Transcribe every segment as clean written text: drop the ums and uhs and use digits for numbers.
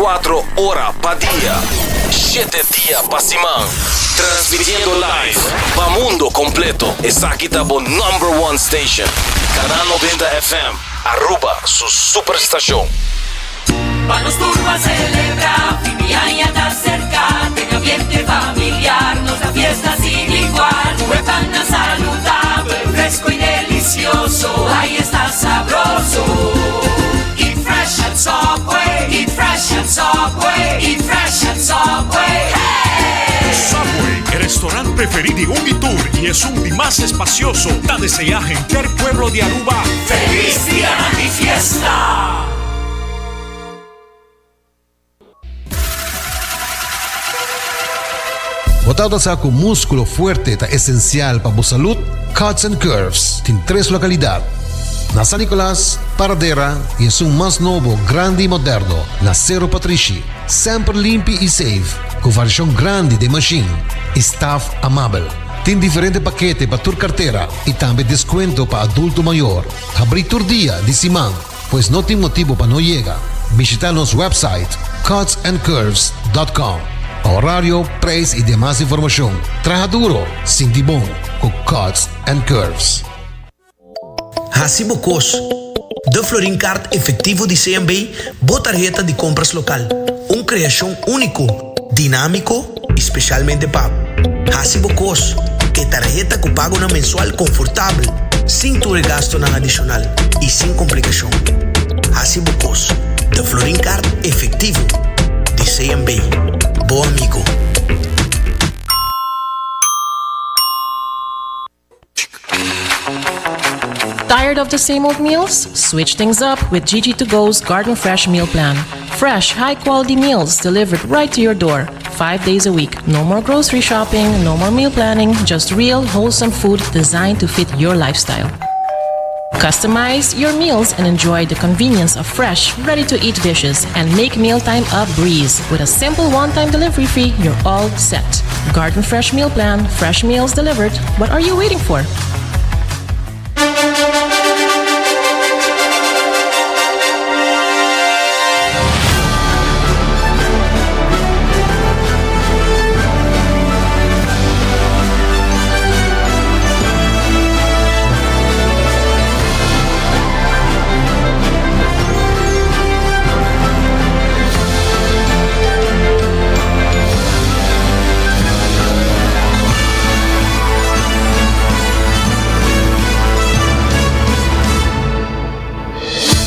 24 horas pa' día, 7 días pa' semana. Transmitiendo live pa' mundo completo. Esa aquí está por number one station. Canal 90 FM, Aruba, su superestación. Vamos turbo a celebrar, Fimiaya está cerca, en ambiente familiar, nos da fiesta sin igual. Huepana saludable, fresco y delicioso, ahí está sabroso. Eat fresh at Subway, eat fresh at Subway, eat fresh at Subway. Hey! Subway, el restaurante preferido de Unitour y es un más espacioso. Da desea gente el pueblo de Aruba. ¡Feliz día de mi fiesta! Botado sa com músculo fuerte ta esencial para a salud, Cuts and Curves tem 3 localidades. Na San Nicolás, Paradera e em um mais novo, grande e moderno, na Cerro Patrici. Sempre limpo e safe, com variação grande de machine e staff amável. Tem diferente paquete para tua carteira e também desconto para adulto maior. Abrir todo dia de semana, pois não tem motivo para não chegar. Visita nosso website cutsandcurves.com. Horário, preço e demais informação. Traja duro, sinti bom, com Cuts and Curves. Hasibo Cos, de Florin Card efetivo de CMB, boa tarjeta de compras local. Criação único, dinâmico, especialmente para Hasibo Cos, que tarjeta que paga na mensual confortável, sem tu gasto na adicional e sem complicação. Hasibo Cos, de Florin Card efetivo de CMB. Bom amigo. Tired of the same old meals? Switch things up with GG2Go's Garden Fresh Meal Plan. Fresh, high-quality meals delivered right to your door, 5 days a week. No more grocery shopping, no more meal planning, just real, wholesome food designed to fit your lifestyle. Customize your meals and enjoy the convenience of fresh, ready-to-eat dishes and make mealtime a breeze. With a simple one-time delivery fee, you're all set. Garden Fresh Meal Plan, fresh meals delivered. What are you waiting for?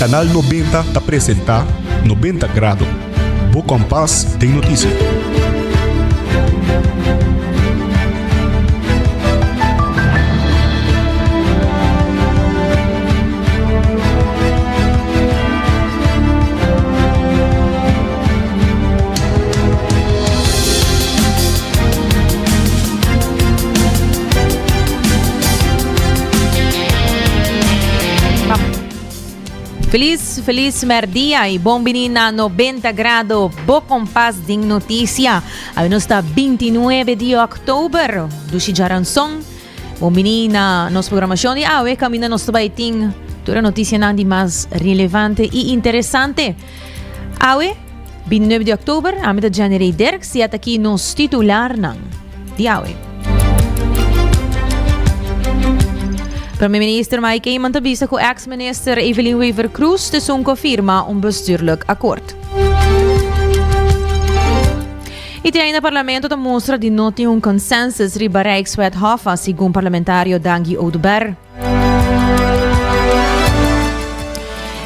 Canal 90 te apresenta 90 Grados. Bo Compás tem notícia. Feliz merdia e bom menina 90 grados, Bo Compás ding notícia. Aí nós está 29 de outubro, do Chijaranson. Bom menina, nossa programação de awe, camina nós vai ter toda notícia nada mais relevante e interessante. Awe, 29 de outubro, a mitad de janeiro Dirk, se até aqui nos titular não. De awe. Premier-minister Mike Eyman tabisa com ex-minister Evelyn Weaver Cruz te zo'n confirma bestuurlijk akkoord. E tem ainda parlamento da mostra de não ter consensus riba Rijkswethof, segundo parlamentário Dangi Oudber.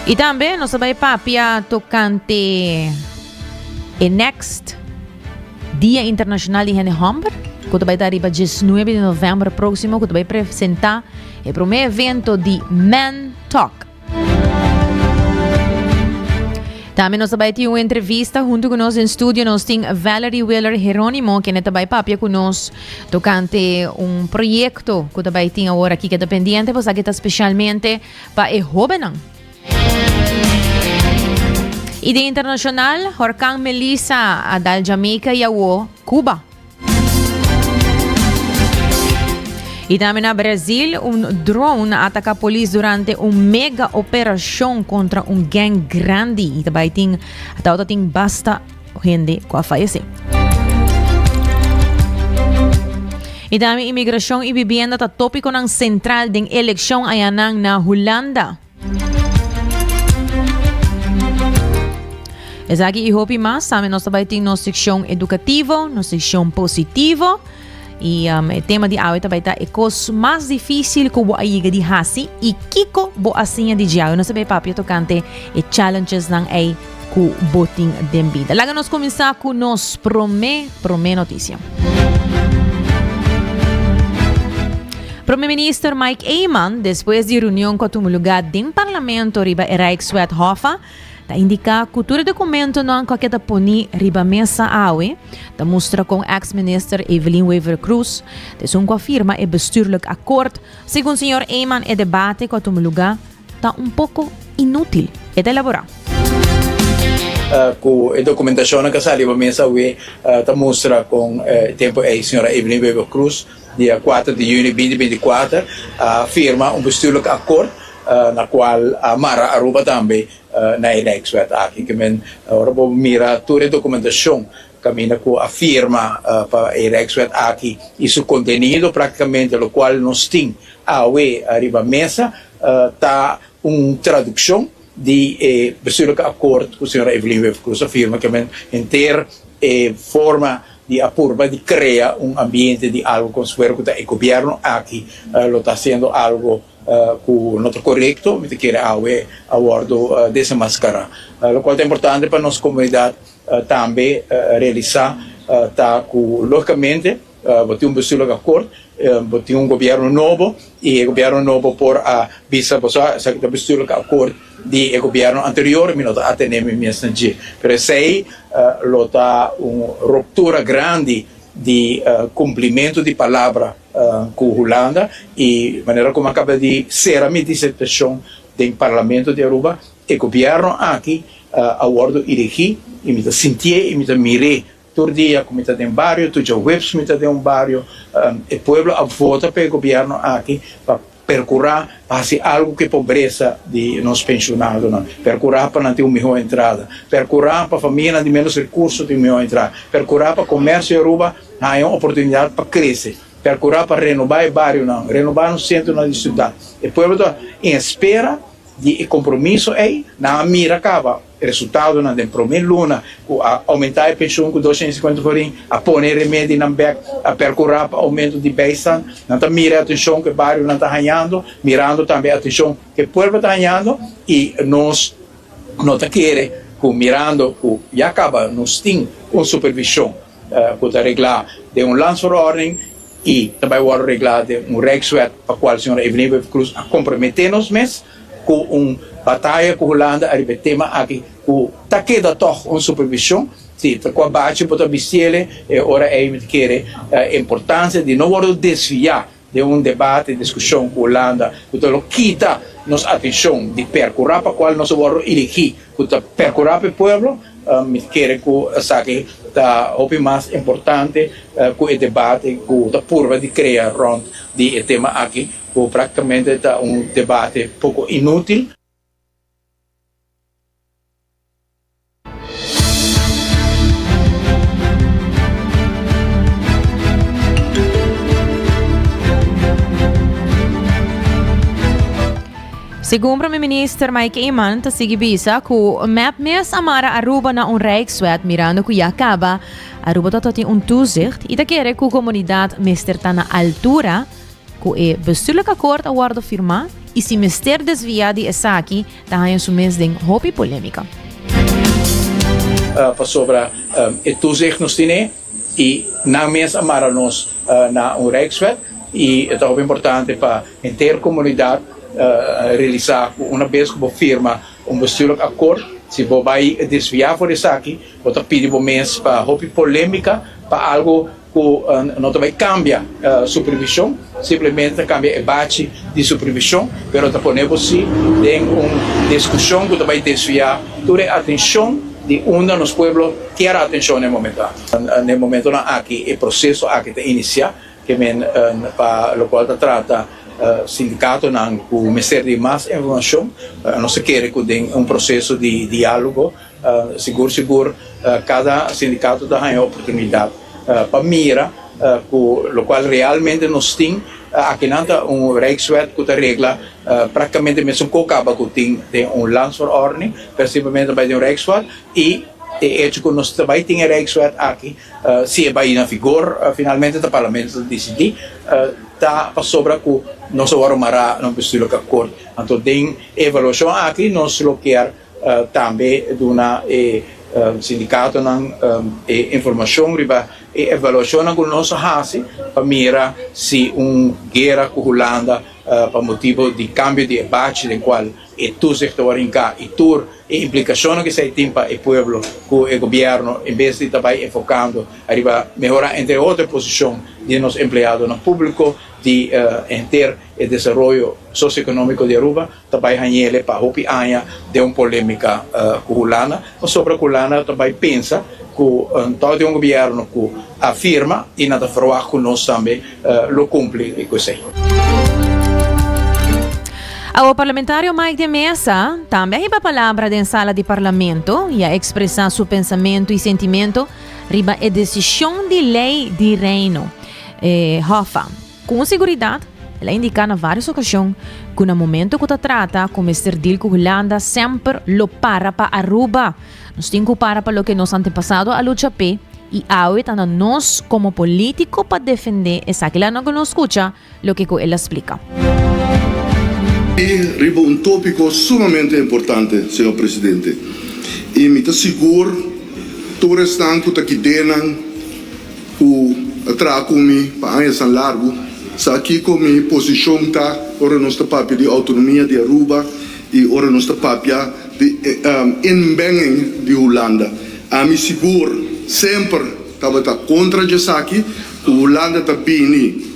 E também nós sabemos papia tocante o next Dia Internacional de Hamburg, que vai dar riba 19 de novembro próximo, que vai apresentar o primeiro evento de Men Talk. Também nós vamos ter uma entrevista junto com nós em estúdio. Nós temos Valerie Wheeler Jerónimo, que vai papia com nós tocante projeto que vai ter agora aqui que é dependente, pois aqui está especialmente para o jovem. E de internacional, Horkan Melissa, da Jamaica e Cuba. E também na Brasil, drone ataca polis durante mega operação contra gang grande. E também tem basta gente que faleceu. E também imigração e vivienda ta tópico ng sentral ding eleksyon ayanang na Holanda. Esagi ihopi mas, sa amin nós também tem no seção educativo, no seção positivo. E o tema de hoje também é cos mais difícil que o aiga de hasi e kiko bo asinha de diário. Nós sabemos papi tocante e challenges nang ay ku boting den vida. Laga nós começar com nos prome notícia. Primeiro-Ministro Mike Eyman, depois de reunião com o lugar do Parlamento riba Rijkswethof, ta indica cultura documento não qualquer da poni riba mesa awe, ta mostra com ex-minister Evelyn Wever Cruz, de com afirma e bestuurlijk akkoord, segundo o senhor Eyman e debate com o lugar ta pouco inútil e de elaborar. Com a documentação que saiu da mesa awe, ta mostra com tempo a senhora Evelyn Wever Cruz, dia 4 de junho de 2024, firma bestuurlijk akkoord, na qual a Mara Aruba também na Rijkswet aqui que men ora mira toda a documentação caminha com a firma para a Rijkswet aqui e seu conteúdo praticamente o qual nós tem arriba mesa tá tradução de bestuurlijk akkoord com a senhora Evelyn Wever Cruz afirma que men inteira forma de apurba de criar ambiente de algo com suero que o governo aqui lo está haciendo algo com não correto, me quer a bordo dessa máscara. O qual é importante para nossa comunidade também realizar tá com logicamente botar bestuurlijk akkoord, botar governo novo e o governo novo por a visa essa bestuurlijk akkoord de governo anterior, me não até nem me sentir. Pero sei lota ruptura grande de cumprimento de palavra com a Holanda e maneira como acaba de ser a dissertação do Parlamento de Aruba e o governo aqui a bordo elegir e me sentir e me mirei todo dia como está em bairro, todo dia webs me está em bairro e o povo a vota para o governo aqui para percurar para fazer algo que pobreza de nós pensionados, percurar para não ter uma melhor entrada, percurar para a família de menos recursos ter uma melhor entrada, percurar para o comércio de Aruba há uma oportunidade para crescer, percurar para renovar o bairro, renovar o centro da cidade. O povo está em espera de compromisso aí, na mira acaba. Resultado na primeira luna, aumentar a pensão com 250 forinhos, a pôr remédio na BEC, a percurar para aumento de beisan, não está mirando a atenção que o bairro não está ganhando, mirando também a atenção que o povo está ganhando e nós não está querendo, mirando, e acaba, nós temos uma supervisão que está arreglar de landsverordening e também o arreglar de Rijkswet para a qual a senhora Evelyn Wever Cruz a comprometer-nos mesmo com batalha com a Holanda a tema aqui o taqueda toch uma supervisão se com a base para bistele ora é que a importância de não desviar de debate discussão com a Holanda que quita nossa atenção de percorrer para qual nós vamos elegir que percorrer para o povo me quer que saque da o mais importante com o debate com a curva de criar rond de tema aqui que praticamente está debate pouco inútil. Segundo o Primeiro-Ministro Mike Eyman, ta sige bisa ku map mes amara Aruba na Rijkswet mirando ku acaba Aruba tot toezicht e ta kere ku comunidade mester ta na altura ku e bestuurlijk akkoord awardo firma e si mester desvia di esaki ta hayan sumes ding hopi polemica. Para sobre o toezicht nos tiene e na mes amara nos na Rijkswet e é muito importante para a inteira comunidade realizar uma vez que você firma bestuurlijk akkoord, se você vai desviar por isso aqui, você pede para mês para hobby polêmica, para algo que não vai cambiar supervisão, simplesmente cambia o bate de supervisão, mas você pode você em uma discussão que vai desviar toda a atenção de onde nos pueblos quer a atenção no momento. No momento aqui, o processo aqui está iniciar, que para lo cual trata sindicato não o Ministério de mais informação não se quer que tem processo de diálogo seguro cada sindicato dá a oportunidade para mira lo qual realmente nós tem aqui não Rijkswet que regla praticamente mesmo que acaba que tem landsverordening principalmente bij de Rijkswet e hecho que nós também temos Rijkswet aqui se vai na vigor finalmente o parlamento decidir tá para sobra que nós vamos marcar no bestuur acordo então tem evaluação aqui nós lo quer também de uma sindicato informação riba evaluação que nós fazemos para mirar se guerra com Holanda para motivo de cambio de debate do qual tu sector em cá e tu implicação que se tem para o povo que o governo em vez de estar enfocando arriba melhorar entre outra posição de nos empregados no público de ter o desenvolvimento socioeconômico de Aruba também hanhele para hopi anya de uma polêmica com Holanda mas sobre Holanda também pensa que todo governo que afirma e nada falar que nós também lo cumpre e coisa. O parlamentário Mike de Mesa também riba palavra da sala de parlamento e a expressar seu pensamento e sentimento riba a decisão de lei de reino. Hofa, com segurança, ela indica na várias ocasiões que no momento que trata com Mr. Deal com Holanda sempre lo para Aruba. Nós temos que para o que nos antepassado a luta P e ahorita nós como político para defender essa que ela não nos escuta lo que ela explica. Riba un tópico sumamente importante, senhor presidente. E me está seguro, todos estão que denan, o atraco me para anos largo, sa aqui com minha posição tá, ora nossa papia de autonomia de Aruba e ora nossa papia de inbenging de Holanda. A me seguro sempre estava contra essa aqui, que Holanda está bem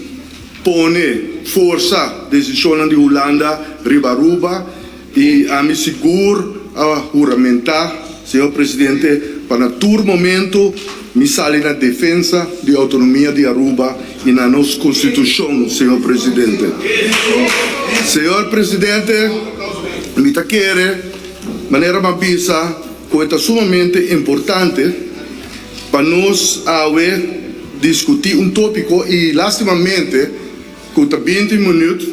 pone força decisão de Holanda riba Aruba e a me seguro a juramentar, senhor presidente, para todo momento me sale na defesa de autonomia de Aruba e na nossa constituição, senhor presidente. Senhor presidente, me tá querer maneira mabisa que é sumamente importante para nós discutir tópico e lastimamente com 20 minutos,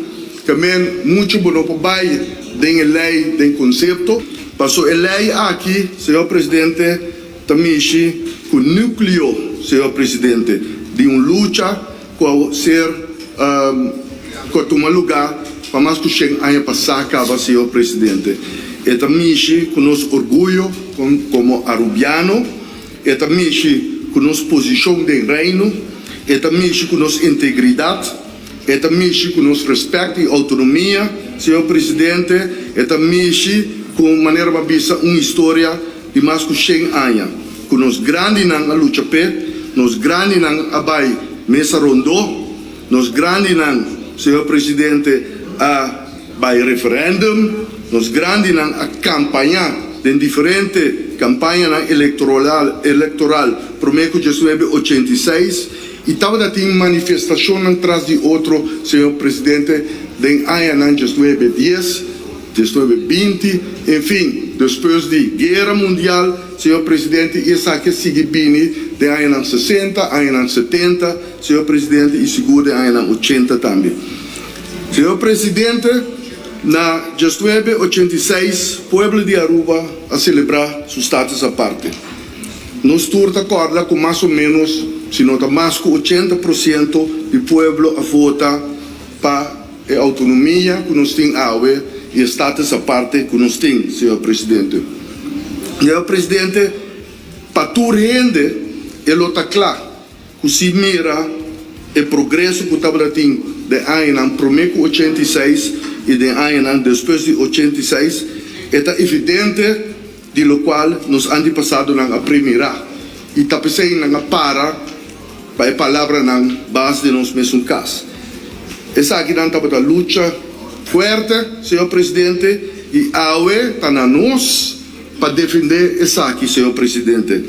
também muito bom para baixo da lei, do conceito. Passou a lei aqui, senhor presidente, também com o núcleo, senhor presidente, de uma luta com ser com tomar lugar para mais que chegue a passar acaba, senhor presidente. E também com nosso orgulho como arubiano, e também com nossa posição de reino, e também com nossa integridade, e também com nosso respeito e autonomia, senhor presidente, e também com maneira mabisa uma história de mais que 100 anos. Com nos grandes na luta pé, nos grandes na abai mesa rondô, nos grandes na, senhor presidente, a by referendum, nos grandes na a campanha de diferente campanha eleitoral para o mês de 86 e estava da tem manifestação atrás de outro, senhor presidente, de ano de 2010, 2020, enfim, depois de guerra mundial, senhor presidente, isso aqui sigue bem de ano 60, ano 70, senhor presidente, e seguro de ano 80 também. Senhor presidente, na 1986, o povo de Aruba a celebrar seu status à parte. Nós todos acordamos com mais ou menos, se não mais que 80% do povo a votar para a autonomia que nós temos e status à parte que nós temos, senhor presidente. Senhor presidente, para tu rende, ele está claro que se mira o progresso que estava tendo de ano para 86 e de ano depois de 86, é evidente de lo qual nos antepassados não aprendem e está pensando na para a palavra na base de nós mesmos casos. Essa aqui não estava a luta forte, senhor presidente, e aue está na nós para defender essa aqui, senhor presidente.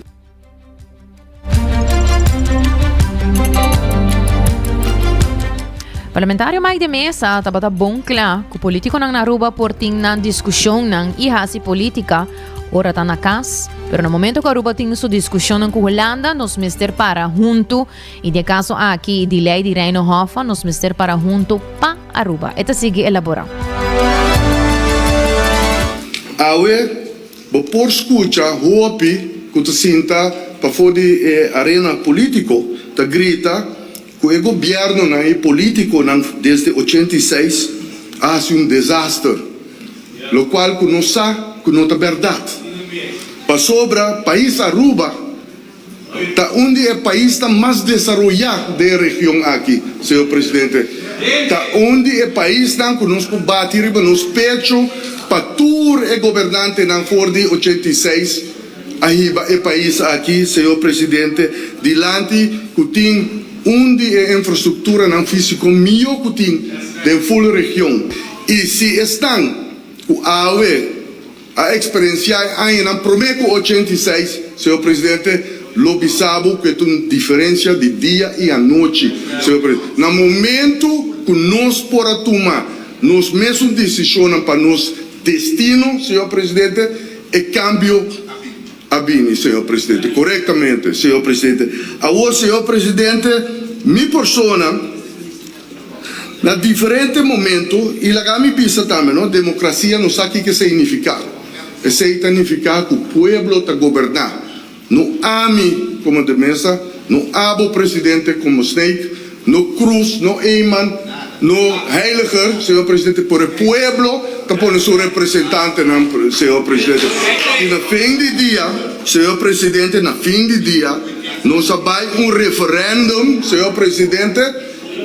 Parlamentaryo Mike de Mesa tabata bongkla ku politiko nang Aruba porting ng diskusyon ng ihasi politika ora ta na kas, pero no momento que Aruba ting su diskusyon ng Holanda nos mister para junto e de caso aqui de lei de Reino Hofa nos mister para junto pa Aruba. Esta sigue elaborado. Awe, por escucha, hopi, que te sinta para fora arena político, te grita que o governo político desde 86 ha sido um desastre, lo qual que não sabe que não é verdade. Para sobra, país Aruba, tá onde é o país tá mais desenvolvido da região aqui, senhor presidente. Tá onde é o país que nós bater nos pechos para tudo é governante na fora de 86. Aí é país aqui, senhor presidente, dilante que tem onde é infraestrutura não físico melhor que tem da full região. E se estão a experiência aí na Promeco 86, senhor presidente, lo sabe que tem diferença de dia e a noite, senhor presidente. No momento que nós podemos tomar nos mesmos decisões para nosso destino, senhor presidente, é cambio a bem, senhor presidente, corretamente, senhor presidente. Agora, senhor presidente, minha persona, na diferente momento, e lá me pensa também, não? Democracia não sabe o que significa. Significa que o povo está governar. Não ame como de mesa, não abo presidente como Snake, não cruz, não Eyman, não Heiliger, senhor presidente, por o povo está pondo seu representante, senhor presidente. E no fim de dia, senhor presidente, no fim de dia, nós vai referendum, senhor presidente,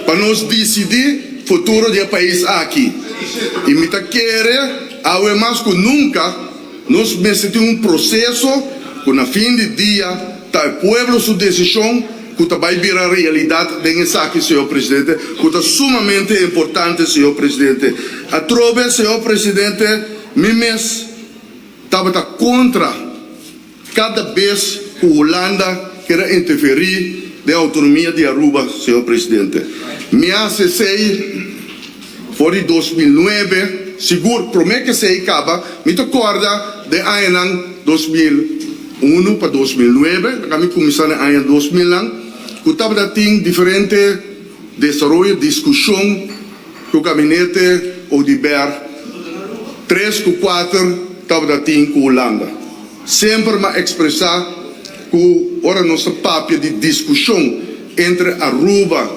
para nós decidir o futuro do país aqui. E me quer, ao mais que nunca, nós temos processo que no fim de dia, o povo sua decisão, que vai virar realidade dentro aqui, senhor presidente, que é sumamente importante, senhor presidente. A trove, senhor presidente, Mimes estava contra cada vez que a Holanda quer interferir na autonomia de Aruba, senhor presidente. Me acessei, foi em 2009, seguro, promete que se acaba, me recorda de ano 2001 para 2009, kami começamos em ano 2000, que estava tendo diferente desenvolvimento, discussão que o gabinete ou de BER 3 ou 4 estava tendo com a Holanda. Sempre me expressar que ora nossa papel de discussão entre Aruba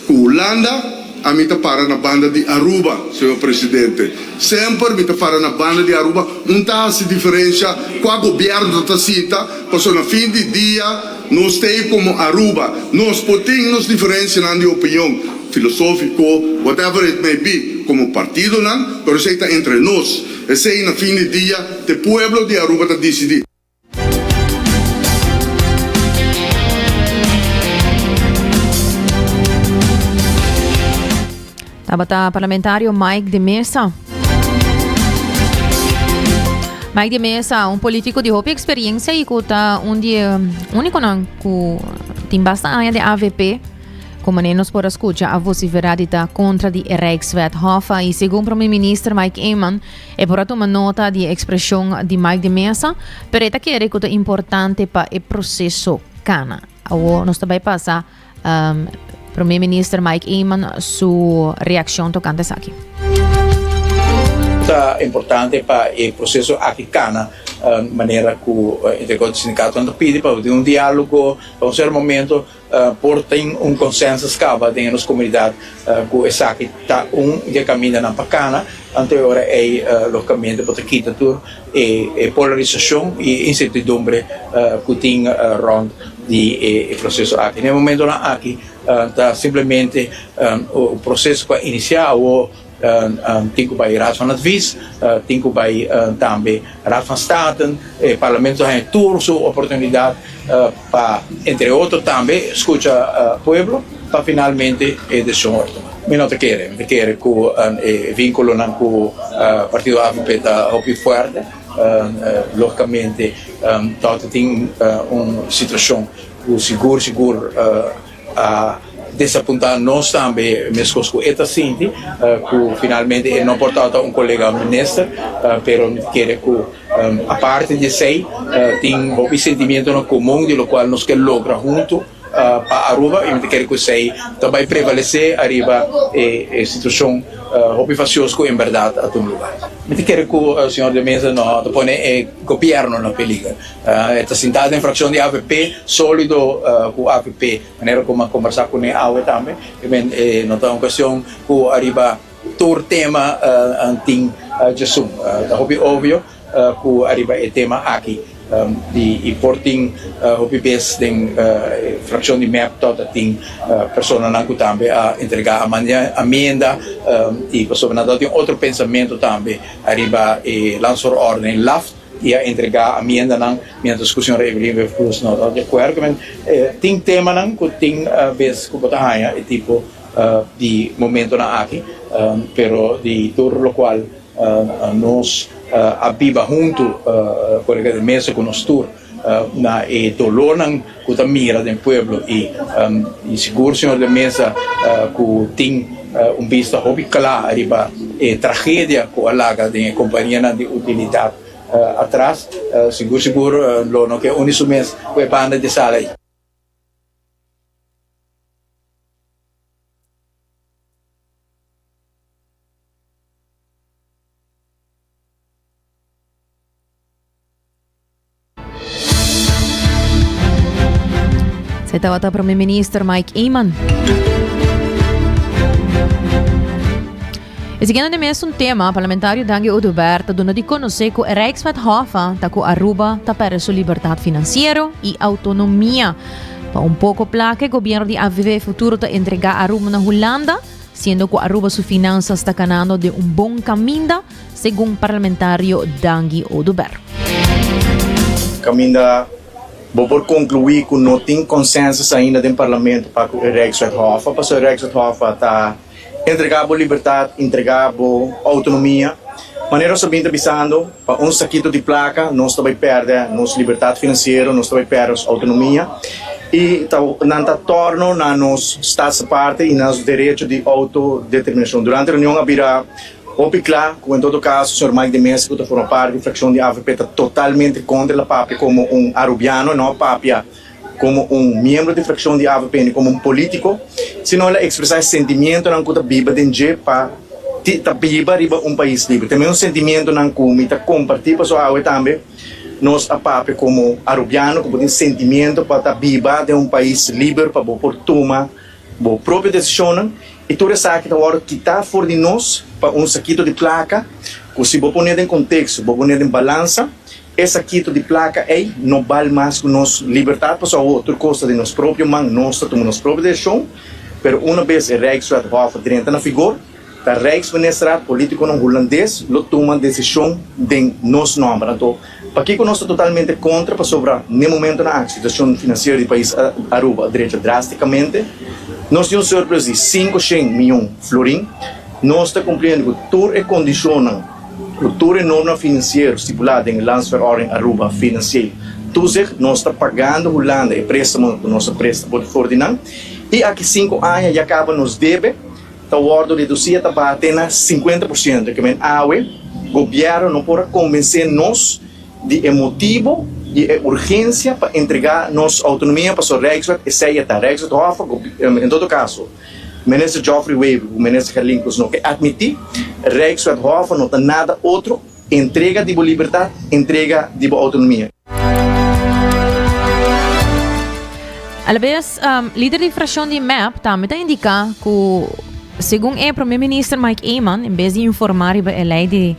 e Holanda, a mim para na banda de Aruba, senhor presidente. Sempre me para na banda de Aruba, não está se diferença com o governo da cita, porque no fim de dia nós temos como Aruba, nós podemos diferenciar de opinião filosófico, whatever it may be, como partido, não, mas está entre nós. Esse é no fim de dia, o povo de Aruba está decidindo. Tabata parlamentaryo Mike de Mesa. Mike de Mesa, um político de hope experiência e que único não que tem bastante de AVP, como nem nos pode escutar a vociferada contra de Rijkswet Hofa e segundo o primeiro-ministro Mike Eyman, é por tomar nota de expressão de Mike de Mesa, pero é que é importante para o processo cana. Ou nós também passa primeiro-ministro Mike Eyman sua reação tocante isso aqui. É importante para o processo aqui cana, maneira que o sindicato anda pede para ter diálogo, para um certo momento, por ter consenso escava dentro das comunidades, que essa aqui está que caminha na pacana, anterior é localmente para quitar tudo e polarização e incertidumbre que tem rond de processo aqui. No momento aqui está simplesmente o processo para iniciar o tem que vai Raad van Advies, tem que vai também Raad van State, o Parlamento tem toda sua oportunidade para, entre outros, também escutar o povo para finalmente decisão. Me não te quer que o vínculo com o Partido AVP está muito forte, logicamente tem uma situação seguro desapuntar nós também, mesmo com esta Cinti, que finalmente ele não portava um colega ministro, pero quer que a parte de sei tem um sentimento no comum de lo qual nós quer logra junto para Aruba e quer que sei também prevalecer arriba a situação obifacioso em verdade a todo lugar. Eu quero que o senhor de mesa não põe o governo na película. Esta sentada em fração de AVP sólido com AVP, maneira como conversar com ele também. E não está uma questão que arriba todo tema anting Jesus. Óbvio que arriba o tema aqui. Die porting hobbybees den fração de map tot tem pessoa não que também a entregar a amenda e pessoa não tem outro pensamento também arriba e lançar ordem laft e a entregar a amenda não minha discussão Evelyn Cruz não de acordo que tem tema não que tem vez que botar raia e tipo de momento na aqui pero de todo lo qual nós abiba junto colega de mesa com nós tour na e dolor ng kutamira del pueblo e seguro senhor de mesa que tem vista hobby kala arriba e tragédia com a laga de companhia de utilidade atrás seguro lo no que uniso mês foi banda de sala aí. Sa tawag ta Prime Minister Mike Eman. E seguindo mesmo um tema, parlamentário Dangi Oduberta dona de conhecer que o Rijkswethoven tá com Aruba tá para sua liberdade financeira e autonomia. Para pouco placa, o governo de AVV futuro tá entregar Aruba na Holanda, sendo que Aruba sua finanças está ganhando de bom caminho, segundo parlamentário Dangi Oduber. Caminho vou por concluir que não tem consenso ainda no parlamento para o Rijkswethoven, porque o Rijkswethoven está entregando liberdade, entregando autonomia. Maneira sabendo avisando, para saquito de placa, nós também perdemos nossa liberdade financeira, nós também perdemos autonomia. E não torna na nossa estado parte e nosso direito de autodeterminação. Durante a reunião, havia Opiclá, que em todo caso, o Sr. Mike de Mesa, que forma parte da fração de AVP, está totalmente contra a PAP como arubiano, não a PAP como membro da fração de AVP, como político, senão ela expressar sentimento não que viva dentro para viva riba país livre. Também sentimento não que está compartilhar para sua água também, nós a PAP como arubiano, que tem sentimento para viva de país livre, para por tomar a própria decisão. E toda essa que está fora de nós para saquito de placa, que se vou pôr em contexto, vou pôr em balança, esse saquito de placa não vale mais que nós liberdade para só outra coisa de nós próprios mãos, nós tomamos nossa própria decisão, mas uma vez o Rijkswethoven entra na figura, o Rijksminister político não holandês, ele toma decisão de nosso nome. Então, para que nós estamos totalmente contra, para sobrar, no momento na situação financeira do país Aruba, direita drasticamente, nós temos surpresa de 500 milhões de florins. Nós estamos cumprindo com todas as condições, com toda a norma financeira estipulada em Landsverordning Aruba financeiro. Toezig, nós estamos pagando a Holanda e préstamo do nosso préstamo de Ferdinand. E aqui 5 anos já acaba nos deve, a ordem de reduzir está batendo 50%. Que o governo não pode convencer nós de motivo e urgência para entregar nossa autonomia para o Rijkswet e sair da Rijkswethoven. Em todo caso, o ministro Geoffrey Wade, o ministro Herlinkos, não quer admitir que o Rijkswethoven não tem nada outro, entrega de liberdade, entrega de autonomia. Alabes, líder de fração de MAP também indica que, segundo o primeiro-ministro Mike Eman, em vez de informar sobre a lei de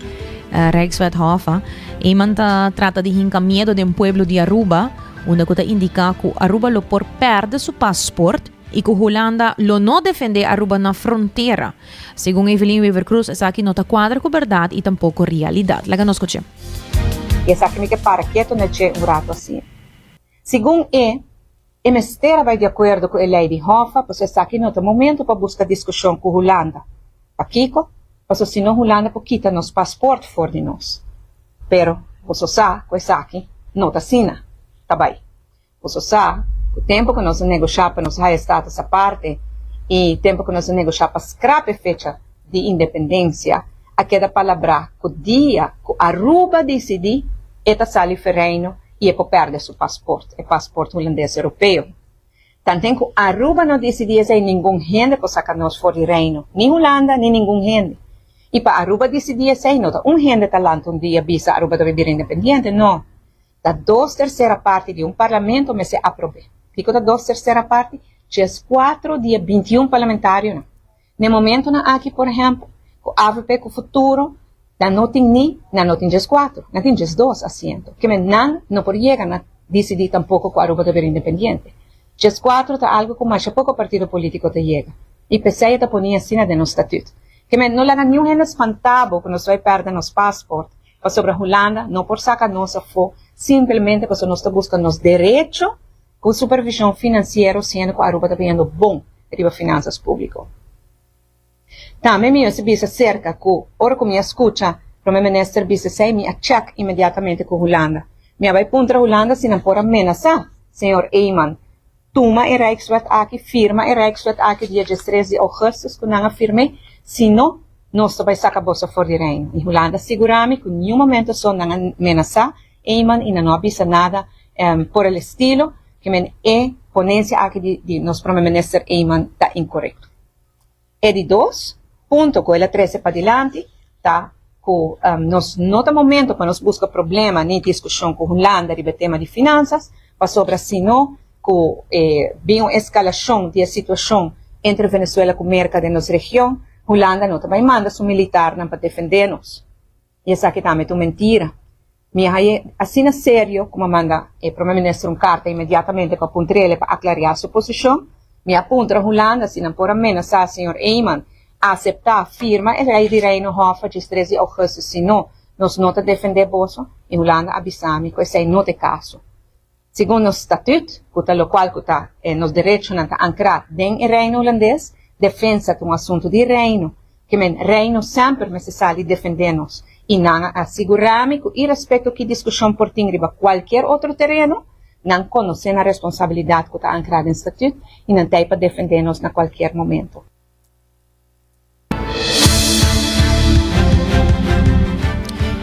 Rijkswethoven, Eman trata de encaminhar de pueblo de Aruba, onde indica que Aruba lo por perde seu passaporte e que Holanda lo não defende Aruba na fronteira. Segundo Evelyn Weaver Cruz, essa aqui não está quadra com verdade e tampouco realidade. Laga nos escuche. E essa aqui me para quieto nesse rato assim. Segundo o ministério vai de acordo com a lei de Hofa, pois essa aqui não tem momento para buscar discussão com Holanda. Aqui, pois senão Holanda quita nos passaporte fora de nós. Pero, você sabe que essa aqui não está assim, tá bem. Você sabe, o tempo que nós negociamos para nos estar essa parte, e tempo que nós negociamos para scrape fecha de independência, aquela palavra que o dia que Aruba decidir, eta sali ferreino e é para perder seu passaporte, o passaporte holandês europeu. Tanto que Aruba não decidia se ninguém gente para sacar nós fora do reino, nem Holanda, nem ninguém gente. E para Aruba decidia se não, gente talento dia visa Aruba deve vir independente, não. Da 2/3 parte de parlamento me se aprove. Fico da 2/3 parte, tinha 4 dia 21 parlamentários. No momento aqui, por exemplo, o AVP com o futuro, não tem nem 4, não tem 2 assentos. Que não pode chegar a decidir tampouco que Aruba deve vir independente. 4 está algo como mais pouco partido político te chega. E PCE está pondo assim no estatuto. Que não há nenhum gente espantado que nós vai perder nosso passaporte. Para sobre a Holanda, não por sacar nossa fo, simplesmente porque nós estamos buscando os direitos com supervisão financeira, sendo que a Aruba está ganhando bom para as finanças públicas. Também eu se visse cerca que, ora que me escuta, para o ministro visse se me check imediatamente com a Holanda. Me vai contra a Holanda se não por ameaçar, senhor Eyman. Toma e Rijkswet aqui, firma e Rijkswet aqui dia 13 de agosto, que não afirme, senão, nós vai sacar bolsa fora de reino. E Holanda segura-me que em nenhum momento só não ameaçar, Eyman e não avisa nada por el estilo, que é ponência aqui de nosso primeiro-ministro Eyman está incorreto. E de 2, ponto com ela 13 para adiante, tá? Que nós não tem momento para nós buscar problema nem discussão com Holanda sobre tema de finanças, para sobre senão que vem uma escalação da situação entre Venezuela e América da nossa região, Holanda não também manda seu militar para defender-nos. E essa aqui também é mentira. Assim é sério, como manda o primeiro-ministro uma carta imediatamente para apontar ele para aclarar sua posição, me aponta a Holanda, se não por ameaçar o senhor Eyman, a aceitar a firma e rei de Reino Hofa de 13 de agosto, se não, nós não te defender bolso, e Holanda avisamos que esse não é caso. Segundo o estatuto, o qual está nos direitos ancrados dentro do reino holandês, defesa de um assunto de reino, que o reino sempre necessário defender-nos, e não asseguramos que, respeito que discussão por tinha qualquer outro terreno, não conhecem a responsabilidade que está ancrada no estatuto e não tem para defender-nos a qualquer momento.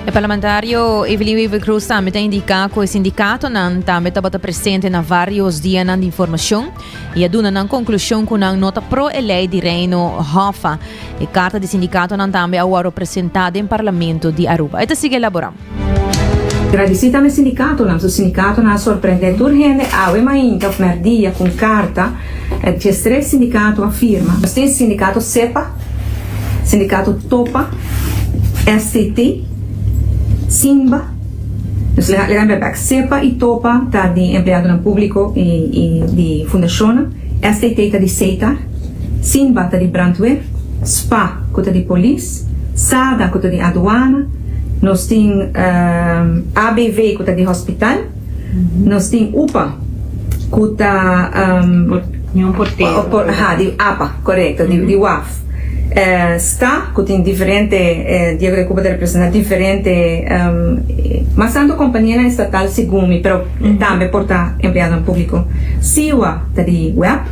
O parlamentário Evelyn Weaver Cruz também tem indicado que o sindicato também está presente na vários dias de informação e a duna na conclusão que não nota pro lei de Reino Hofa e carta de sindicato também agora apresentada em parlamento de Aruba. Então sigue elaborando. Agradecida ao sindicato, o sindicato não surpreende urgente, a ainda merdia com carta de 3 sindicatos afirma. Nós temos sindicato CEPA, sindicato TOPA, STT, Simba, CEPA e TOPA está de empregado no público e de fundação, STT está de CETAR, Simba está de brandweer, SPA está de polícia, SADA está de aduana, nós temos ABV que está de hospital, nós temos UPA que está de APA, correto, de UAF. Está que tem diferente, Diego Cuba de representar diferente, mas tanto companhia estatal Segumi, pero também por estar empregado no público. SIWA está de web,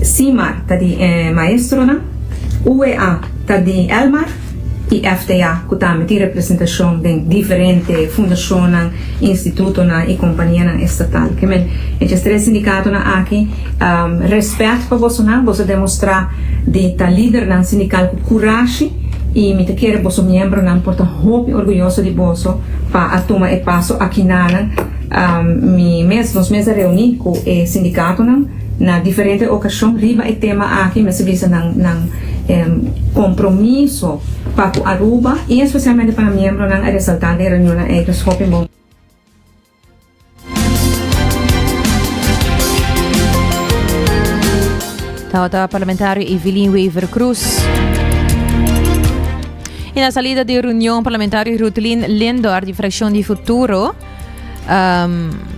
CIMAR está de maestro, UEA está de Elmar, e FTA, que também tem representação de diferentes fundações, institutos e companhias estatais. Esses 3 sindicatos aqui, respeito para você demonstrar de estar líder no sindical com coragem e me quer você membro não porta muito orgulhoso de você para tomar o passo aqui nos meses reunir com o sindicato na diferentes ocasiões riba o tema aqui mas se visa compromisso para Aruba e especialmente para membros a ressaltar da reunião é dos bom. Tá parlamentário Evelyn Weaver Cruz. E na saída da reunião parlamentar Rutlin Lindor de fração de futuro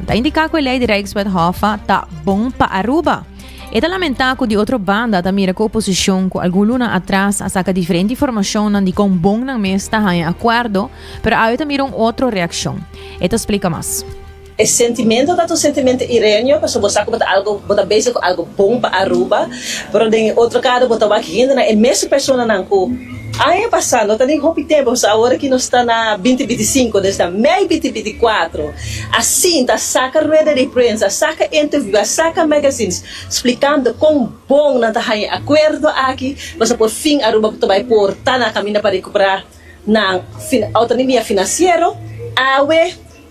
está indicado que a lei de Rijkswet Hofa está bom para Aruba. E está lamentado de outra banda da mira com a oposição com algum luna atrás a sacar diferente informação de com bom na mesa está em acordo, pero aí também outra reação. Eta explica mais. o sentimento da tu sentimento irenho, para você botar algo, botar basic algo bom para Aruba, pero em outro caso botar aqui ainda é mesma pessoa não co. Aí passando, não tem roupa tempo, agora que nós está na 2025, nós está meio 2024. Assim, tá saca rueda de prensa, saca interview, saca magazines, explicando quão bom não tá em acordo aqui, você por fim Aruba vai por tá na caminho para recuperar na autonomia financeira,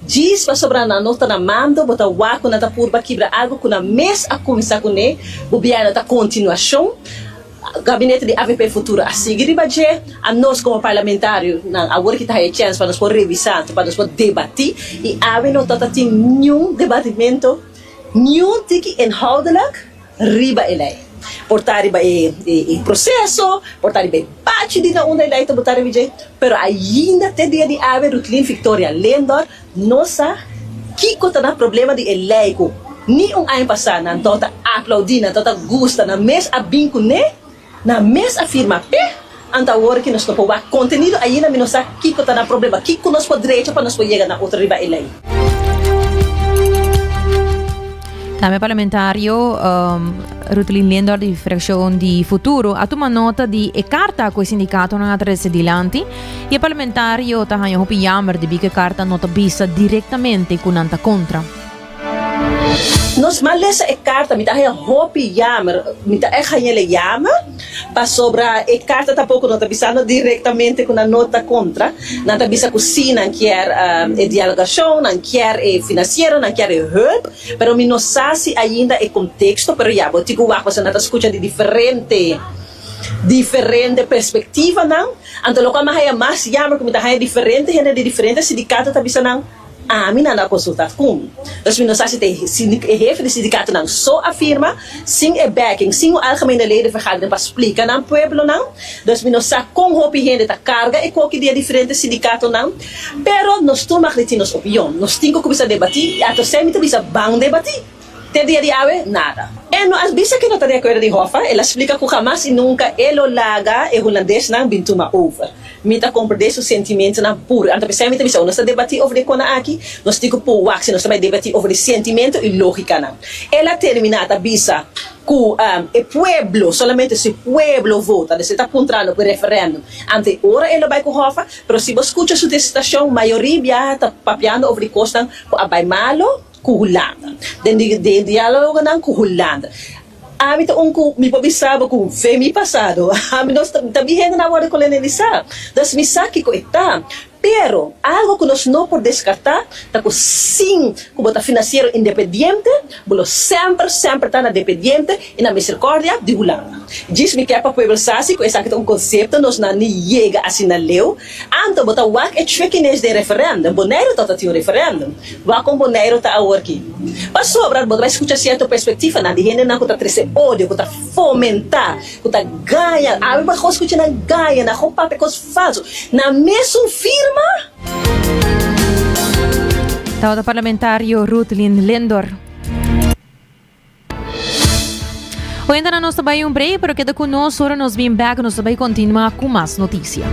diz para sobrar na nota na mando, botar o água na tapurba quebra água com a mês a começar com ele, bobear na continuação. Gabinete de AVP Futuro a seguir a nós como parlamentário agora que está aí chance para nós poder revisar, para nós poder debater e ave não está tendo nenhum debatimento, nenhum tique inhoudelijk riba ele. Portar riba e processo, portar riba parte de na onda ele botar riba, pero ainda tem dia de ave Rutlin Victoria Lendor nossa que conta na problema de eleico ni ano passado não tota aplaudir, não tota gusta na mês a binco né na mês afirma anta hora que nós topamos conteúdo aí na minosa que está na problema que nós podemos para nós chegar na outra riba ele. Também parlamentário Rutlin Lendor di Frazione di Futuro ha uma nota di e carta com o sindicato na atrás dilanti e parlamentário tá hanyo hopi jammer di que carta nota bisa diretamente com anta contra. Nós malesa e carta mita é hopi jammer mita é hanhele jammer para sobra e carta tampouco nota bisando diretamente com a nota contra nota bisa cocina quer e dialogação não quer e financeiro não quer e help pero mi não sabe ainda e contexto pero já botigo o você nota escuta de diferente perspectiva não então local mais jammer como tá é diferente de diferente sindicato tá bisa não mina na consulta com. Dus we nog steeds de sindicato não só afirma, sim é backing, sim o algemene ledenvergadering para explicar aan pueblo não. Dus we nog steeds com hopi gente ta carga e qualquer dia diferente sindicato não. Pero nós tu magritinhos opinião, nós tinha que começar a debater, até sempre bisa bang debater. Ter dia de ave nada. E no as bisa que não está de acordo de Hoffa, ela explica que jamais e nunca elo laga e holandês não bintuma over. Mita compreender o sentimento na puro. Então pensamos que nós está debater over de cona aqui, nós temos que pôr wax, nós também debater over de sentimento e lógica não. Ela terminata bisa que o pueblo, solamente se o pueblo vota, se está contrando por referendo. Ante ora ela vai com Hoffa, pero se você escuta sua estação, maioria está papiando over de costa com abai malo. Holanda. De diálogo não com Holanda. A mim me pobisava com femi passado. A mim nós também na hora de colonizar. Das me saque que está. Pero algo que nós não podemos descartar, tá com sim, como tá financeiro independente, bolo sempre tá na dependente e na misericórdia de Holanda. Diz-me que é para o povo sasi, que é um conceito, nós não chega assim na lei. Então, bota o é tricky de referendo. Boneiro tá tinha referendo. Vai com boneiro tá a aqui. Mas sobra, bota vai escutar certa perspectiva, na de gente não tá trazer ódio, que tá fomentar, que tá ganha, a mim vai escutar na ganha, na roupa pecos falso, na mesma firma. Tao da parlamentário Rutlin Lendor. Hoje ainda nós também break, pero queda conosco, ora nós vem back, nós também continua com mais notícias.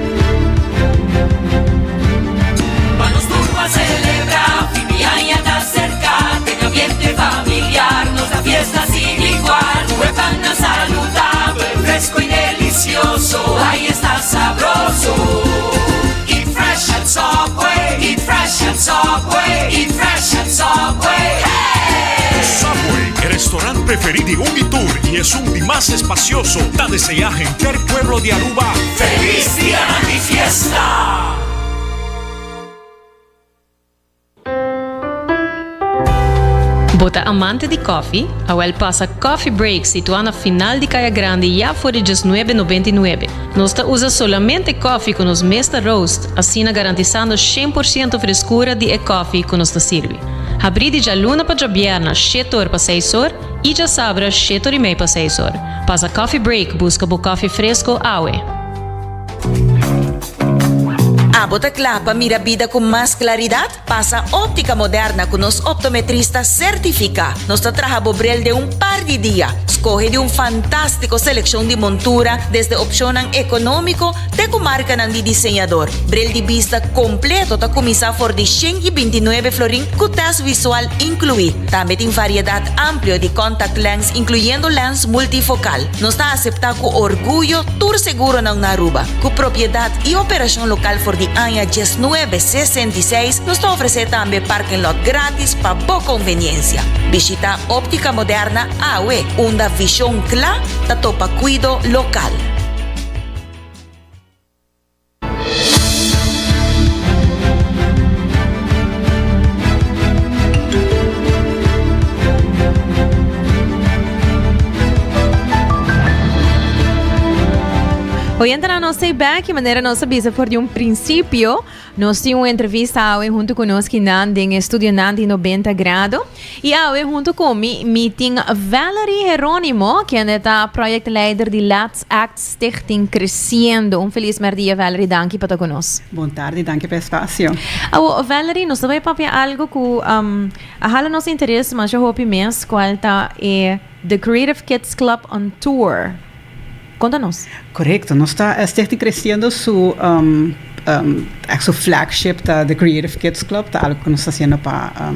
Vamos tudo a celebrar, Fimianha está cerca, tem ambiente familiar, nossa fiesta sin igual, huepan saludable, fresco y delicioso, ahí está sabroso. Subway, eat fresh at Subway, eat fresh at Subway, hey! Subway, el restaurante preferido de Ungitur y es un día más espacioso. Da desear gente pueblo de Aruba. ¡Feliz día de fiesta! Bota amante de coffee, a passa Coffee Break situado na final de Caia Grande já por R$19,99. Nós usa solamente coffee com os mesta roast, assim garantizando 100% frescura de coffee que nos serve. Abrir de luna para viernes, 7 horas para 6 horas e já sabra 7 horas e meia para 6 horas. Passa Coffee Break, busca o coffee fresco awe. Abota clapa mira vida con más claridad. Pasa óptica moderna con los optometristas certifica. Nos trabaja bobrel de un par de días. Escoge de un fantástico selección de montura desde opción económico de comarca de diseñador. Brel de vista completo ta comisa for de 129 florin con test visual incluido. También tiene variedad amplia de contact lens incluyendo lens multifocal. Nos está aceptado con orgullo tour seguro en Aruba. Con propiedad y operación local for de año 1966 nos está ofrece también parking lot gratis para boa conveniencia. Visita óptica moderna AWE, una visión clara ta topa cuido local. Hoy entra no sei back de maneira nossa bisa por de princípio. Nós tínhamos uma entrevista hoje junto conosco em Estúdio Nandi 90 Grado. E hoje junto com meeting Valerie Jerónimo, que é a projectleider de Let's Act Stichting Crescendo. Feliz dia, Valerie. Danke por estar conosco. Boa tarde, danke pelo espaço. Valerie, nós também para algo que a nosso interesse, mas eu hope mesmo qual está The Creative Kids Club on Tour. Conta-nos. Correto. Nós estamos crescendo su flagship da The Creative Kids Club, algo que nós estamos fazendo para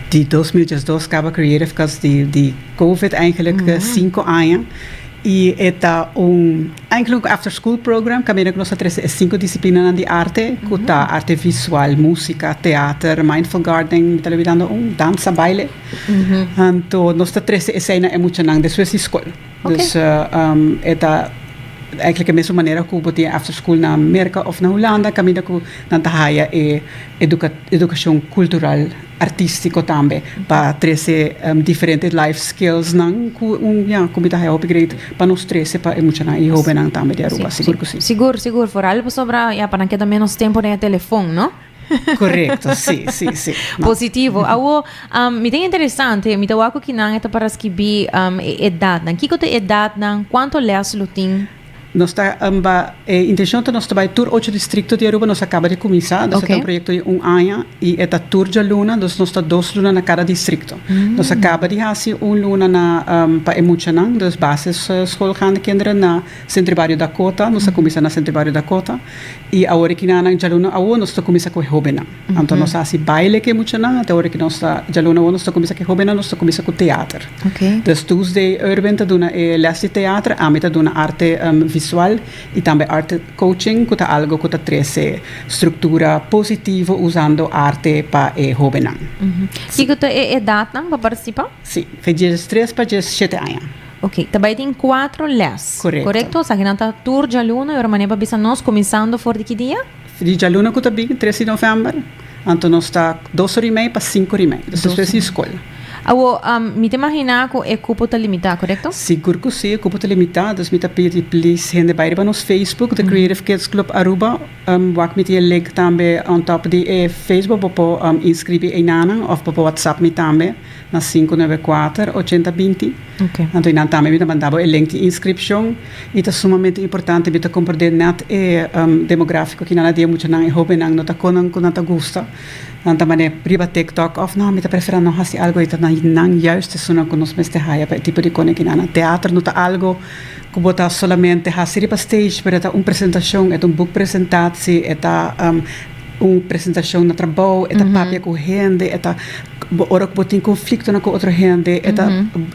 de 2012 acaba Creative Kids de COVID eigenlijk 5 anos. E é eigenlijk after school program, que nós temos 5 disciplinas de arte, que arte visual, música, teatro, mindful gardening, dança, baile. Então, nós temos 3 cenas emocionantes depois da escola. Dus eigenlijk de mesma maneira que eu tinha after school na América ou na Holanda, caminho que na Tahaya é educação cultural, artístico também, para trazer diferentes life skills, não como Tahaya upgrade para nós trazer para emocionar e hobby não também de Aruba, seguro que sim. Seguro, for algo sobre para que também nós temos no telefone, não? Correto, sim. Positivo. Me tem interessante, me tawa ko kinangita para escrever edad. Kiko te edad ng quanto les lutin? Nós está intenção de nós trabalhar tour 8 distritos de Aruba, nós acaba de começar, nós tem um projeto de 1 ano e é tour de luna, nós está 2 lunas na cada distrito. Nós acaba de fazer 1 luna na para emocionar, das bases escola grande kinderen na Centro Barrio Dakota, nós começa na Centro Barrio Dakota e agora que na luna nós está começa com hobby. Então nós faz baile que emocionar, até agora que nós está luna nós está começa com hobby, nós está começa com teatro. Dus Tuesday urban te doen les de teatro, a meta doen arte visual e também arte coaching, que é algo que traz estrutura positiva usando arte para hobby. E que é edad para participar? Sim, foi de 3 para 17 anos. Ok, também tem 4 les. Correto? Sa ginanta tour de aluno, e ormane para bisa nós começando for de que dia? De aluno que também 13 de novembro. Então nós está 2 horas e meia para 5 horas e meia. Isso é escola. Me te imaginar que o cupo está limitado, correto? Seguro que sim, o cupo está limitado. Dus me te pedir, please, gente vai para nos Facebook, The Creative Kids Club Aruba. Wak me te link também on top de Facebook, para inscrever em nana, ou para WhatsApp me também, na 594-8020. Então, eu também me mandava o link de inscrição. E é sumamente importante, me te compreender net demográfico, que não é muito não é hobby, não está com não está gosta. Então, mané priva TikTok, of não, me te prefere não fazer algo e não juist isso não conosco mais te raia para tipo de coisa que não teatro não está algo que botar solamente fazer para stage para uma apresentação é book apresentação é uma apresentação na trabalho é papel com gente é ora que botar conflito com outra gente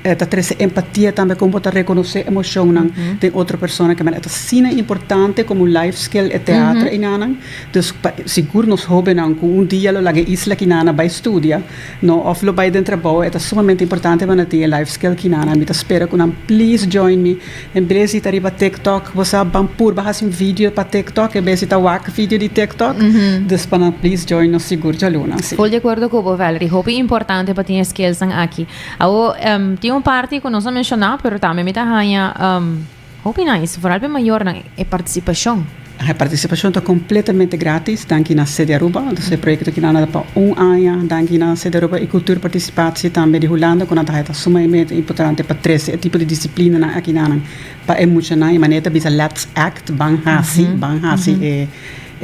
é trazer empatia também como botar reconhecer emoção de outra pessoa que é sim importante como life skill é teatro e nana dus seguro nos hobby não com dia lo lagi isla que nana vai estudar no of lo vai dentro trabalho é sumamente importante para ter life skill que nana me espera que não please join me em breve estar para TikTok você bampur bahas vídeo para TikTok em vez de wak vídeo de TikTok dus para please join nos seguro de aluna Estou de acordo com o Valerie hobby importante para ter skills aqui. Tem uma parte que nós mencionamos, mas também me dá hobby nice, por algo maior é participação. A participação está completamente grátis, aqui na sede Aruba, é projeto que nada para 1 ano, aqui na sede Aruba e cultura participação também de Holanda, que nada é sumamente importante para 13 tipo de disciplina aqui na para emocionar e maneira bisa Let's Act, bang hasi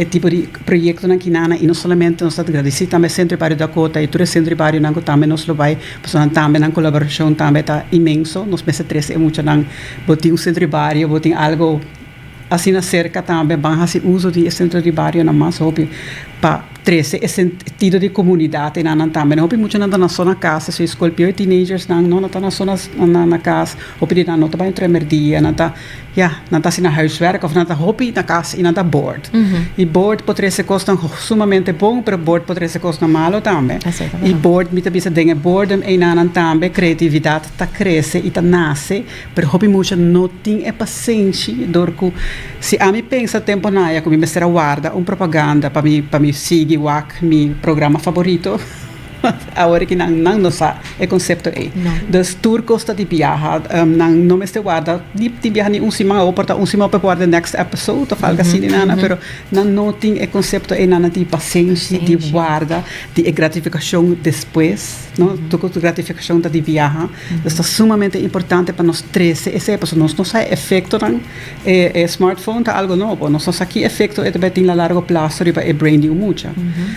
tipo de proyecto na kinana e não somente nós agradecemos também Centro Barrio Dakota e todo o Centro Barrio nango também nós lo vai pessoal também na colaboração também tá imenso nós pensa três é muito nang botin um Centro Barrio botin algo assim na cerca também vão fazer uso de Centro Barrio na mais hobby para trece é sentido de comunidade na também hobby muito na zona casa se escolpio teenagers não na zona na casa hobby na nota vai entrar merdia na tá na tá sina huiswerk of na tá hobby na casa e na tá board e board pode ser custa sumamente bom pero board pode ser custa malo também e board mita bisa dinge boredom e na também criatividade tá cresce e tá nasce pero hobby muito não tem paciência dorco se a mim pensa tempo na ya como me será guarda propaganda para me seguir mi programa favorito agora que não sabe é conceito aí das tour costa de viajar não me se guarda de viajar nem semana ou para semana para guardar next episode ou algo assim nada pero não tem é conceito aí nada de paciência de guarda de gratificação depois não do gratificação da de viajar isso é sumamente importante para nós três esse é para nós não sai efeito não é smartphone tá algo novo nós só aqui efeito é também tem a largo prazo riba é branding muito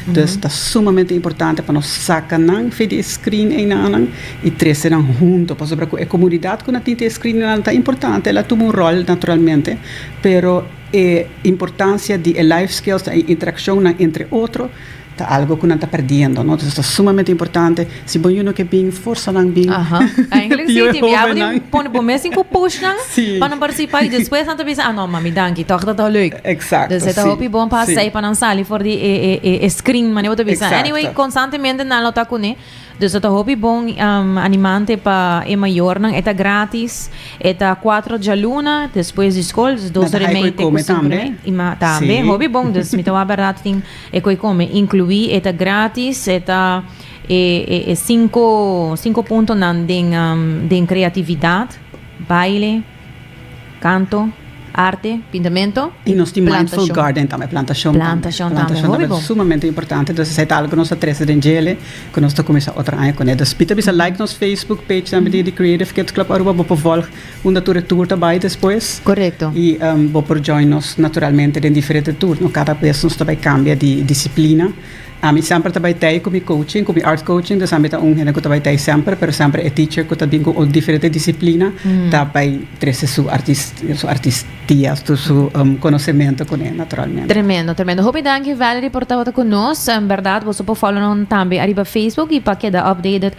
então está sumamente importante para nós saca nang fede screen e nanang e três nang junto para sobre a comunidade que na tinta screen não tá importante ela toma rol naturalmente pero a importância de life skills a interação entre outro tá algo que não está perdendo não então é sumamente importante se bom uno que bem força não bem eigenlijk zie je abri põe bom mês em push não para não participar e depois não te pensa não mami danke toch dat al leuk exacto dus het hoop bom para sair para não sair voor die screen maar niet te pensa anyway constantemente na lo tá com dus het hoop bom animante para e maior não é grátis é 4 de luna depois de escola dos remete também e também hoop bom dus me tá barato tem é coi come incluir é grátis é 5 pontos de criatividade baile canto arte, pintamento e nós temos mindful garden também plantação também é sumamente importante então se é algo que nós atrasa de gele que nós começar outra ano com eles pita bisa like nos Facebook page também de Creative Kids Club Aruba vou volg uma tour também depois correto e vou por join nos naturalmente em diferentes tour no cada vez nós também cambia de disciplina a mim sempre também tem com mi coaching com mi art coaching então sempre tá gente que também tem sempre pero sempre é teacher que também com diferentes disciplina também trece su artistia su conhecimento com ele naturalmente tremendo hope danke Valerie por estar conosco em verdade você pode follow nos também arriba Facebook e para que da updated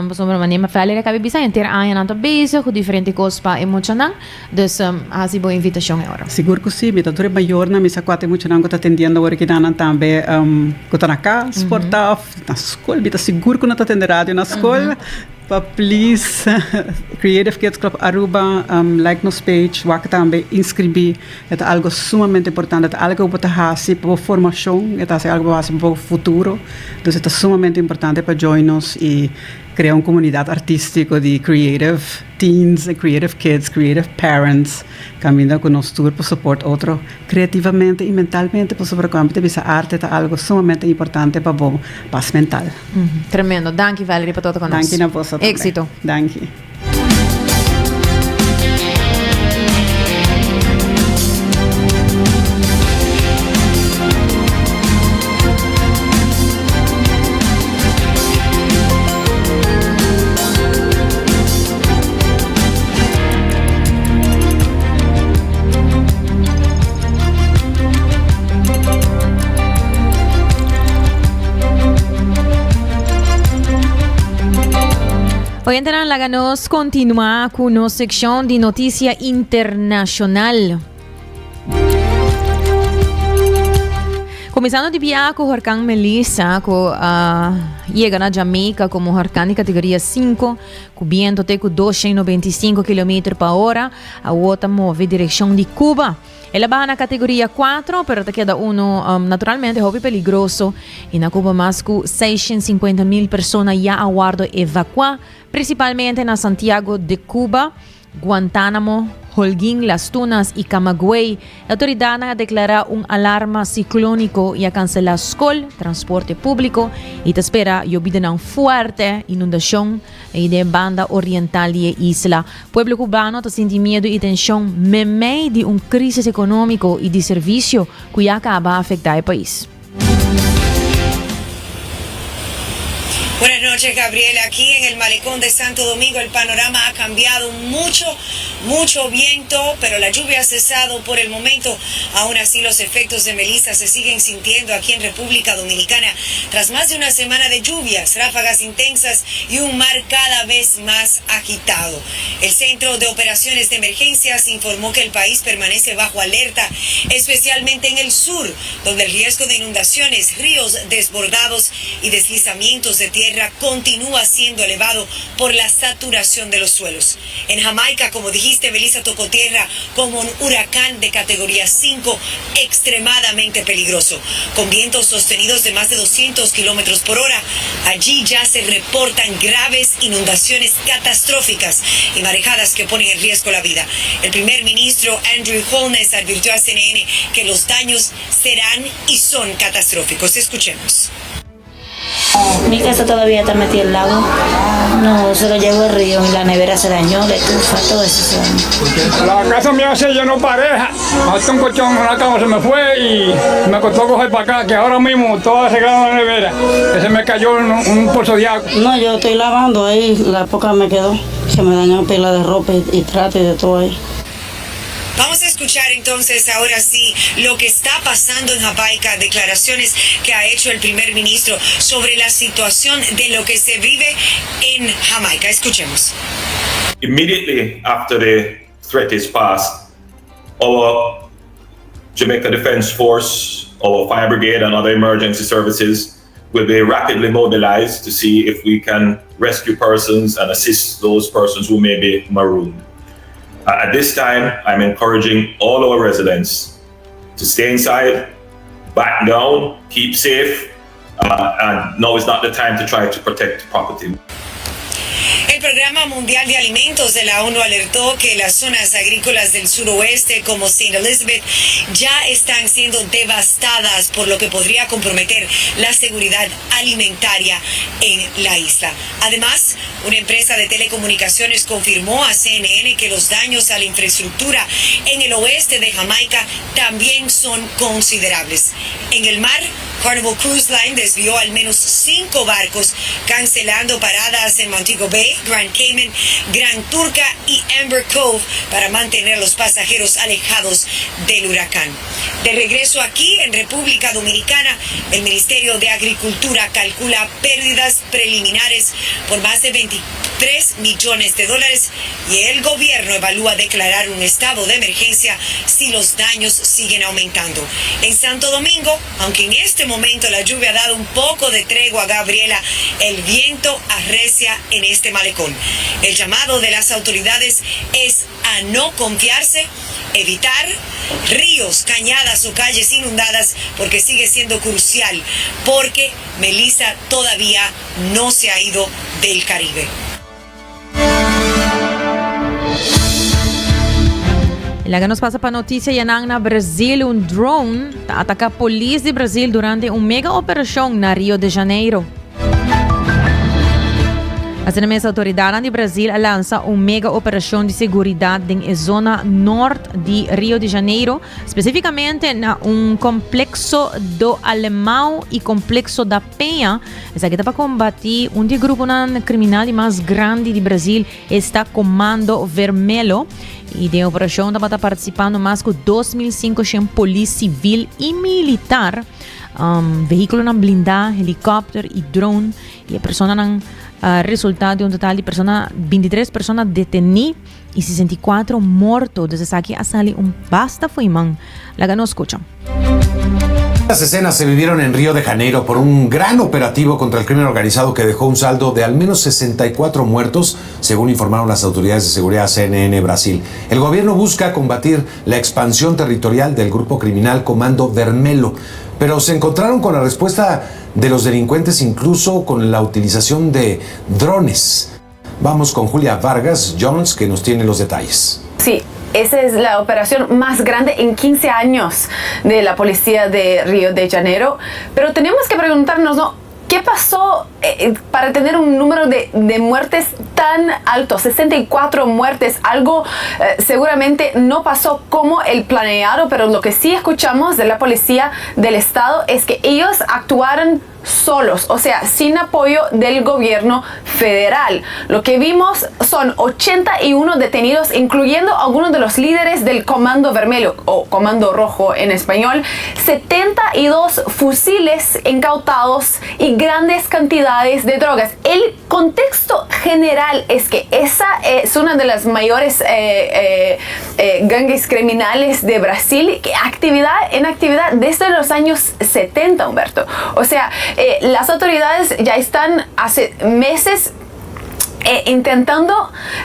você pode mandar Valerie acaba bisa inteira ano não tá bezig com diferentes coisas para emocionar dus assim boa invitação agora seguro que sim então tudo maior na missa quatro emocionar que tá atendendo agora que não também na casa, portal, na escola, está seguro que não está atendendo rádio na escola, please, Creative Kids Club Aruba, like nos page, wak também inscrever, é algo sumamente importante, é algo que você faz para a formação, é algo que você para o futuro, então é sumamente importante para join-nos e criar uma comunidade artística de creative teens, creative kids, creative parents, caminhando com nós tour para suportar outro criativamente e mentalmente para sobrecomer essa arte é algo sumamente importante para a paz mental. Tremendo, danke Valerie por estar conosco. Danke na você também. Éxito. Danke. Hoy entrarán la ganos continúa con nuestra sección de noticia internacional. Começando de viajar com o huracán Melissa, que chega na Jamaica como huracán de categoria 5, com vento de 295 km por hora, a outra move direção de Cuba. Ela vai na categoria 4, pero te queda naturalmente hobby peligroso. E na Cuba, mais que 650,000 pessoas já aguardam evacuar, principalmente na Santiago de Cuba, Guantánamo, Holguín, Las Tunas y Camagüey. La autoridad ha declarado un alarma ciclónico y ha cancelado escuela, transporte público y te espera lluvia una fuerte inundación de banda oriental de isla. Pueblo cubano te siente miedo y tensión medio de una crisis económico y de servicio que acaba de afectar el país. Buenas noches, Gabriela. Aquí en el malecón de Santo Domingo el panorama ha cambiado mucho viento, pero la lluvia ha cesado por el momento. Aún así, los efectos de Melissa se siguen sintiendo aquí en República Dominicana. Tras más de una semana de lluvias, ráfagas intensas y un mar cada vez más agitado. El Centro de Operaciones de Emergencias informó que el país permanece bajo alerta, especialmente en el sur, donde el riesgo de inundaciones, ríos desbordados y deslizamientos de tierra continúa siendo elevado por la saturación de los suelos. En Jamaica, como dijiste, Melissa tocó tierra como un huracán de categoría 5 extremadamente peligroso, con vientos sostenidos de más de 200 kilómetros por hora. Allí ya se reportan graves inundaciones catastróficas y marejadas que ponen en riesgo la vida. El primer ministro Andrew Holness advirtió a CNN que los daños serán y son catastróficos. Escuchemos. Mi casa todavía está metida en el lago. No, se lo llevó el río y la nevera se dañó, la estufa, todo eso se dañó. La casa mía se llenó pareja. Hasta un colchón en la cama se me fue y me costó coger para acá, que ahora mismo todo arreglado en la nevera. Que se me cayó un pozo de agua. No, yo estoy lavando ahí, la poca me quedó. Se me dañó pila de ropa y trato y de todo ahí. Vamos a escuchar entonces ahora sí lo que está pasando en Jamaica, declaraciones que ha hecho el primer ministro sobre la situación de lo que se vive en Jamaica. Escuchemos. Immediately after the threat is passed, our Jamaica Defense Force, our fire brigade and other emergency services will be rapidly mobilized to see if we can rescue persons and assist those persons who may be marooned. At this time, I'm encouraging all our residents to stay inside, back down, keep safe, and now is not the time to try to protect property. El Programa Mundial de Alimentos de la ONU alertó que las zonas agrícolas del suroeste como St. Elizabeth ya están siendo devastadas, por lo que podría comprometer la seguridad alimentaria en la isla. Además, una empresa de telecomunicaciones confirmó a CNN que los daños a la infraestructura en el oeste de Jamaica también son considerables. En el mar, Carnival Cruise Line desvió al menos 5 barcos, cancelando paradas en Montego Bay, Grand Cayman, Gran Turca y Amber Cove para mantener a los pasajeros alejados del huracán. De regreso aquí, en República Dominicana, el Ministerio de Agricultura calcula pérdidas preliminares por más de $23 millones y el gobierno evalúa declarar un estado de emergencia si los daños siguen aumentando. En Santo Domingo, aunque en este momento la lluvia ha dado un poco de tregua, Gabriela, el viento arrecia en este malecón. El llamado de las autoridades es a no confiarse, evitar ríos, cañadas o calles inundadas, porque sigue siendo crucial, porque Melissa todavía no se ha ido del Caribe. La que nos pasa para noticia ya en Brasil, un drone ataca a policía de Brasil durante una mega operación en Rio de Janeiro. As autoridades de Brasil lança uma mega operação de segurança na zona norte de Rio de Janeiro, especificamente na complexo do Alemão e complexo da Penha. Essa aqui está para combater de grupo criminal mais grande de Brasil, está Comando Vermelho. E da operação está participando mais de 2.500 polícia civil e militar, veículo blindado, helicóptero e drone. E a pessoa resultado de un total de 23 personas detenidas y 64 muertos. Desde aquí ha salido un basta fuimán. La que no escuchan. Las escenas se vivieron en Río de Janeiro por un gran operativo contra el crimen organizado que dejó un saldo de al menos 64 muertos, según informaron las autoridades de seguridad CNN Brasil. El gobierno busca combatir la expansión territorial del grupo criminal Comando Vermelho, pero se encontraron con la respuesta de los delincuentes, incluso con la utilización de drones. Vamos con Julia Vargas Jones, que nos tiene los detalles. Sí, esa es la operación más grande en 15 años de la policía de Río de Janeiro. Pero tenemos que preguntarnos, ¿no? ¿Qué pasó para tener un número de muertes tan alto? 64 muertes, algo seguramente no pasó como el planeado, pero lo que sí escuchamos de la policía del estado es que ellos actuaron solos, o sea, sin apoyo del gobierno federal. Lo que vimos son 81 detenidos, incluyendo algunos de los líderes del Comando Vermelho o Comando Rojo en español, 72 fusiles incautados y grandes cantidades de drogas. El contexto general es que esa es una de las mayores gangues criminales de Brasil, que en actividad desde los años 70, Humberto. O sea, las autoridades ya están hace meses intentando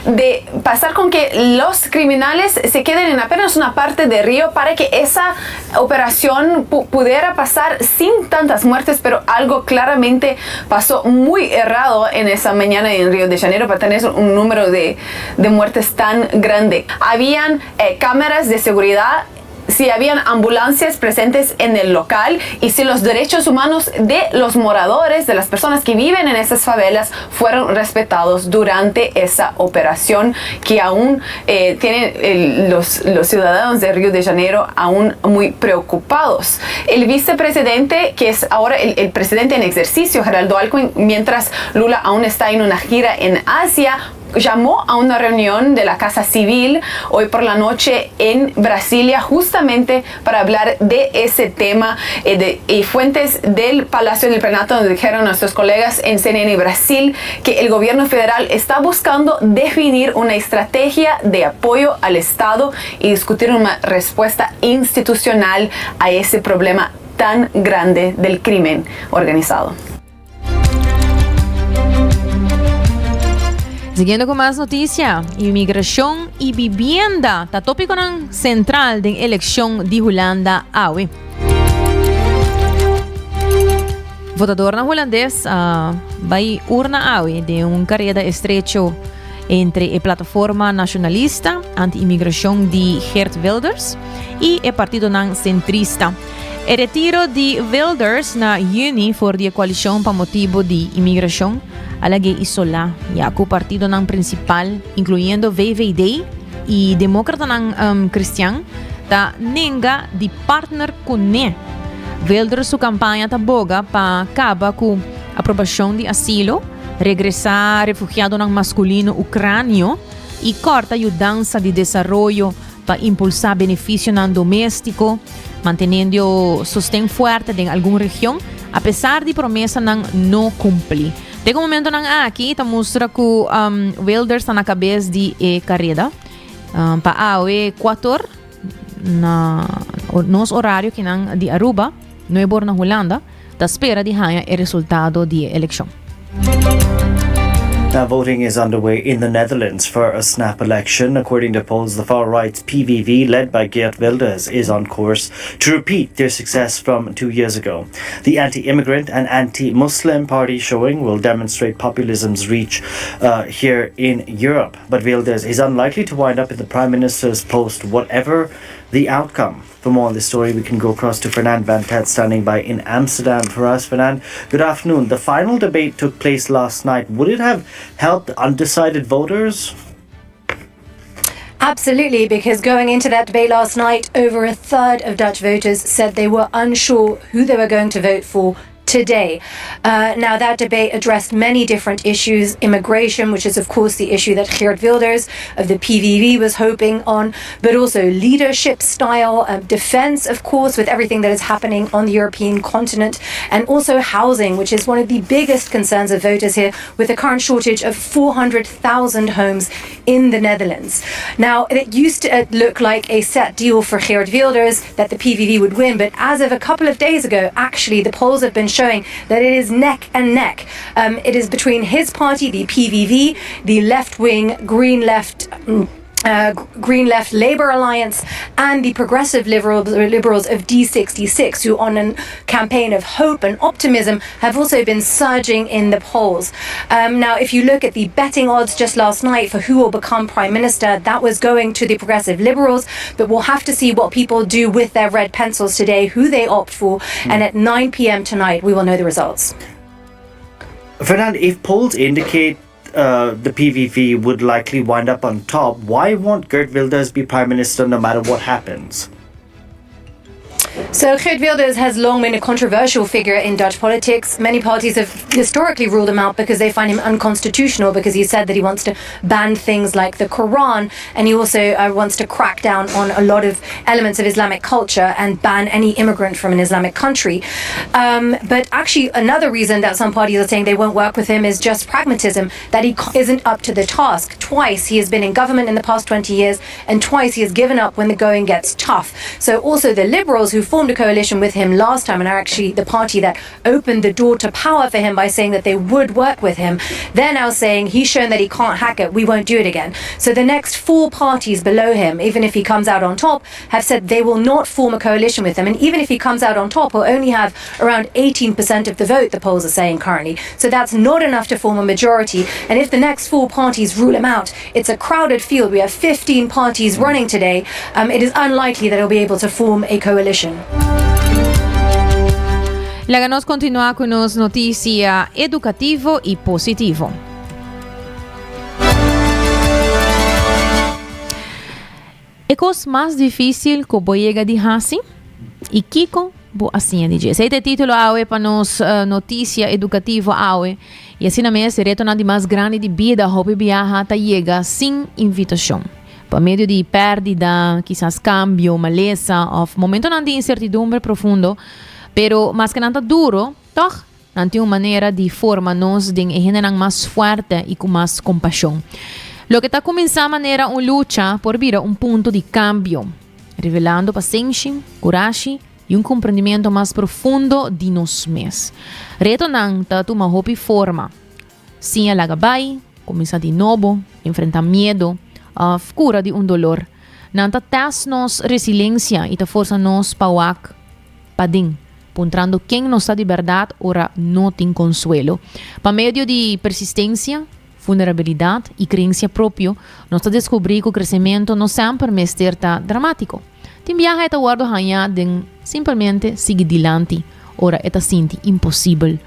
de pasar con que los criminales se queden en apenas una parte de Río para que esa operación pudiera pasar sin tantas muertes, pero algo claramente pasó muy errado en esa mañana en Río de Janeiro para tener un número de muertes tan grande. Habían cámaras de seguridad, si habían ambulancias presentes en el local y si los derechos humanos de los moradores, de las personas que viven en esas favelas, fueron respetados durante esa operación que aún tienen los ciudadanos de Río de Janeiro aún muy preocupados. El vicepresidente, que es ahora el presidente en ejercicio, Geraldo Alckmin, mientras Lula aún está en una gira en Asia, llamó a una reunión de la Casa Civil hoy por la noche en Brasilia justamente para hablar de ese tema. Y fuentes del Palacio del Planalto nos dijeron a nuestros colegas en CNN Brasil que el gobierno federal está buscando definir una estrategia de apoyo al Estado y discutir una respuesta institucional a ese problema tan grande del crimen organizado. Siguiendo con más noticia, inmigración y vivienda, está tópico central de elección de Holanda hoy. Votador holandés va a urna hoy de un carrera estrecho entre la plataforma nacionalista anti-inmigración de Geert Wilders y el partido centrista. El retiro de Wilders na juni por la coalición para motivo de inmigración alagay isola ya ku partido principal, incluyendo VVD y demócrata cristian, ta nenga di partner con ne. Wilders su campaña ta boga pa acaba com aprobação de asilo, regressar refugiado masculino ucrânio e corta ajudança de desenvolvimento para impulsar benefício doméstico, manteniendo sostén fuerte en alguna región, a pesar de promesa no cumplir. De momento aqui está mostra que Wilders está na cabeça de carreira para o Equador nos horário que de Aruba, no na Holanda, da espera de ganhar o resultado da eleição. Now, voting is underway in the Netherlands for a snap election. According to polls, the far-right's PVV, led by Geert Wilders, is on course to repeat their success from 2 years ago. The anti-immigrant and anti-Muslim party showing will demonstrate populism's reach here in Europe. But Wilders is unlikely to wind up in the Prime Minister's post, whatever the outcome. For more on this story, we can go across to Fernand Van Tet, standing by in Amsterdam for us. Fernand, good afternoon. The final debate took place last night. Would it have helped undecided voters? Absolutely, because going into that debate last night, over a third of Dutch voters said they were unsure who they were going to vote for today. Now, that debate addressed many different issues. Immigration, which is, of course, the issue that Geert Wilders of the PVV was hoping on, but also leadership style, defense, of course, with everything that is happening on the European continent, and also housing, which is one of the biggest concerns of voters here, with the current shortage of 400,000 homes in the Netherlands. Now, it used to look like a set deal for Geert Wilders that the PVV would win, but as of a couple of days ago, actually, the polls have been showing that it is neck and neck. It is between his party, the PVV, the left-wing Green Left Green Left Labour Alliance and the Progressive Liberals of D66, who on a campaign of hope and optimism have also been surging in the polls. Now, if you look at the betting odds just last night for who will become Prime Minister, that was going to the Progressive Liberals, but we'll have to see what people do with their red pencils today, who they opt for, and at 9 p.m. tonight we will know the results. Fernand, if polls indicate the PVV would likely wind up on top, why won't Geert Wilders be Prime Minister no matter what happens? So Geert Wilders has long been a controversial figure in Dutch politics. Many parties have historically ruled him out because they find him unconstitutional, because he said that he wants to ban things like the Quran, and he also wants to crack down on a lot of elements of Islamic culture and ban any immigrant from an Islamic country. But actually another reason that some parties are saying they won't work with him is just pragmatism, that he isn't up to the task. Twice he has been in government in the past 20 years, and twice he has given up when the going gets tough. So also the Liberals, who formed a coalition with him last time and are actually the party that opened the door to power for him by saying that they would work with him, they're now saying he's shown that he can't hack it, we won't do it again. So the next 4 parties below him, even if he comes out on top, have said they will not form a coalition with him, and even if he comes out on top, he'll only have around 18% of the vote, the polls are saying currently. So that's not enough to form a majority, and if the next 4 parties rule him out, it's a crowded field. We have 15 parties running today. It is unlikely that he'll be able to form a coalition. Laga nos continua con nos noticia educativo y positivo. Ecos más difícil que voy a dihasi y Kiko bo assim DJ. Esse título awe para nos notícia educativo awe e assim na mês retorna de mais grande de vida hobby viaja ta chega sem invitação. Por meio de pérdida, quizás cambio, maleza ou momento de incertidumbre profundo, pero más que nada duro, toch? Não tem uma maneira de formar-nos de generar mais forte e com mais compaixão. Lo que está começando a maneira uma luta por vir a ponto de cambio, revelando paciência, coragem e compreendimento mais profundo de nós mesmos. Retornando a uma roupa forma, sem a lagabai, começar de novo, enfrentar medo, a cura de dolor. Não está test-nos resiliência e está força-nos para pading, encontrando quem nos está de verdade ora não tem consuelo. Por meio de persistência, vulnerabilidade e crença própria, nós está descobrir que o crescimento não sempre é dramático. Tem viaje a guardo hanha de simplesmente seguir adiante, ora é sinto impossível.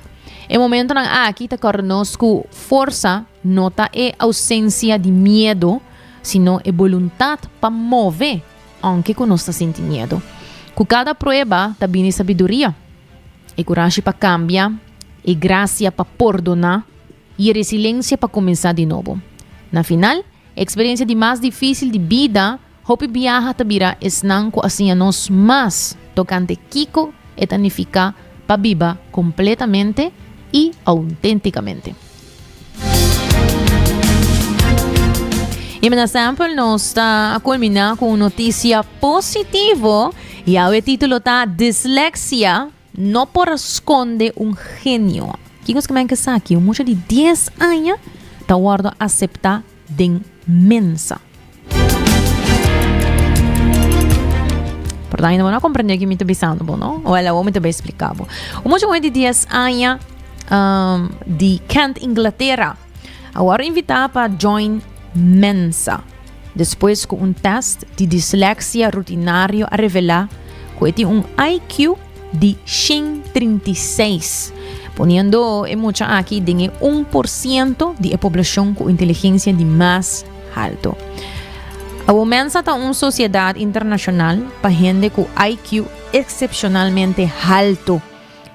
É momento na aqui está conosco força, nota é ausência de medo, sino é vontade para mover, aunque que nós está sentindo medo. Com cada prova também é sabedoria, é coragem para cambiar, é graça para perdonar e resiliência para começar de novo. Na final, a experiência de mais difícil de vida, hope viaja tabira esnanco assim a nós mais tocante Kiko e tanificar para viver completamente e autenticamente. E na sample nos está a culminar com notícia positiva e o título está Dislexia não por esconde genio. Kikos que me encanta aqui, um moço de 10 anos está guardo aceitar de mensa. Portanto, ainda não compreendo o que me está pensando, não? Ou ela me está explicando. Um moço de 10 anos de Kent, Inglaterra, agora invitar para join Mensa, depois com teste de dislexia rutinário a revelar que tem IQ de 136, poniendo mucho aqui de 1% de população com inteligência de mais alto. A Mensa está uma sociedade internacional para gente com IQ excepcionalmente alto.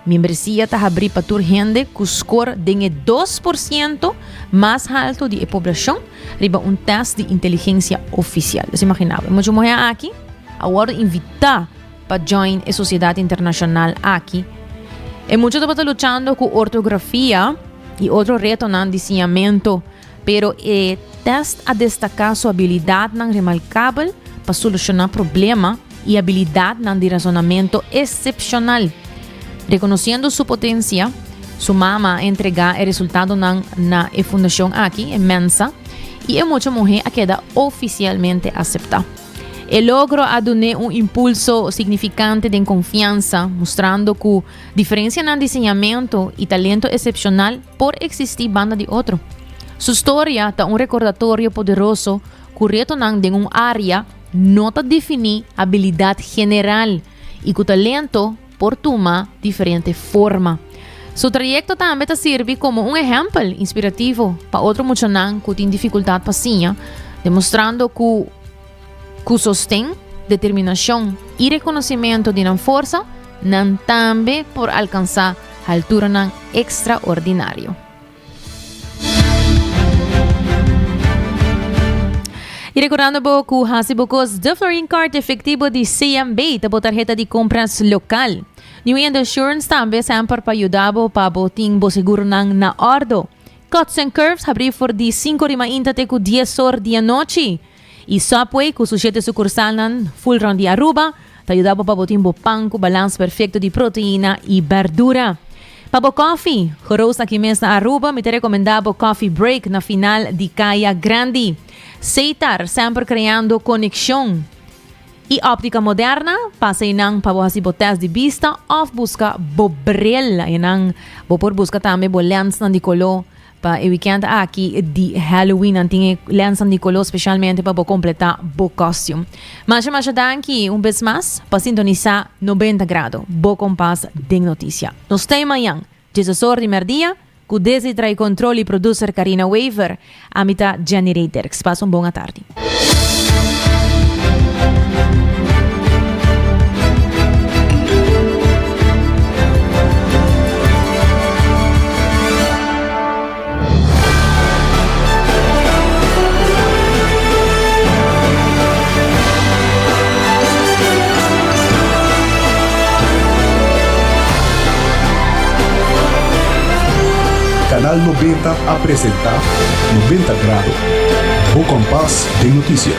Membresia está abrir para toda gente com score de 2% mais alto de população, riba teste de inteligência oficial. Você imaginava? Mas eu morrer aqui, agora invitar para join a sociedade internacional aqui. E muitos estão lutando com ortografia e outro reto no desenvolvimento, pero o teste a destacar sua habilidade remarcável para solucionar problema e habilidade de razonamento excepcional. Reconhecendo sua potência, sua mama entrega o resultado na fundação aqui, em Mensa, y en mucha mujer queda oficialmente aceptada. El logro ha dado un impulso significante de confianza, mostrando que diferencia en el diseñamiento y talento excepcional por existir banda de otro. Su historia da un recordatorio poderoso que retornan de un área no te define habilidad general y que talento por toma diferente forma. Su trayecto también te sirve como un ejemplo inspirativo para otro muchanan que tiene dificultad paciente, demostrando que sostén, determinación y reconocimiento de una fuerza nan también por alcanzar altura nan extraordinario. Y recordando que hasibukos de Florine Card efectivo de CMB por tarjeta de compras local. New End Assurance também sempre para ajudar para botin bo seguro na ordo. Cuts and Curves abrir for de 5 de manhã até 10 horas da noite. E Subway, com sujeito sucursal nan full round de Aruba, te ajudava para botin bo pão com balanço perfeito de proteína e verdura. Para o coffee, Joros aqui mesmo na Aruba, me te recomendava Coffee Break na final de Caia Grande. Seitar, sempre criando conexão. E óptica moderna, passa inang para o botas de vista, ou busca bobrel, inang por busca também bo lens de color para o weekend aqui de Halloween, antinha lens de color especialmente para completar o costume. Mas danke vez mais para sintonizar 90 graus, bo compás de notícia. Nos tem amanhã, 16 de merdia, com desde trai controle e producer Karina Waver, a mitad Generator. Que passa boa tarde. Canal 90 apresenta 90 grados. O compás de notícia.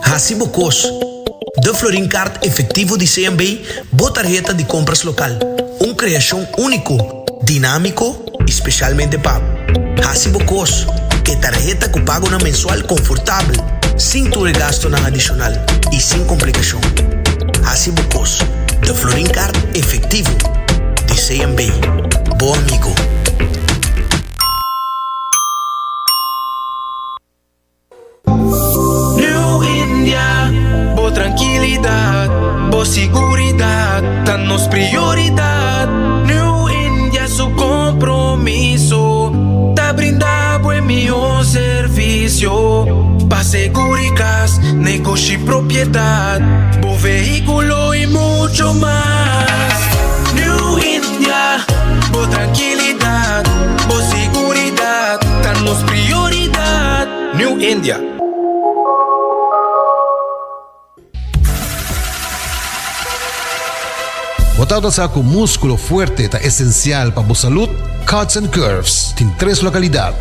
Hasibukos, de Florine Card efectivo de CMB, boa tarjeta de compras local. Criação único, dinâmico, especialmente pago. Hasibukos, que tarjeta que paga na mensual confortável, sem tu gasto na adicional e sem complicação. Hasibukos, de Florine Card efectivo de CMB. Bom amigo. New India, boa tranquilidade, boa seguridade, tá nos prioridade. New India, su compromiso, tá brindando en melhor serviço. Pa seguridad, negocio y propiedad, bo vehículo y mucho más. New India, bo tranquilidad, bo seguridad, danos prioridad. New India. Botado sa com músculo fuerte ta esencial para a salud, Cuts and Curves tem 3 localidades.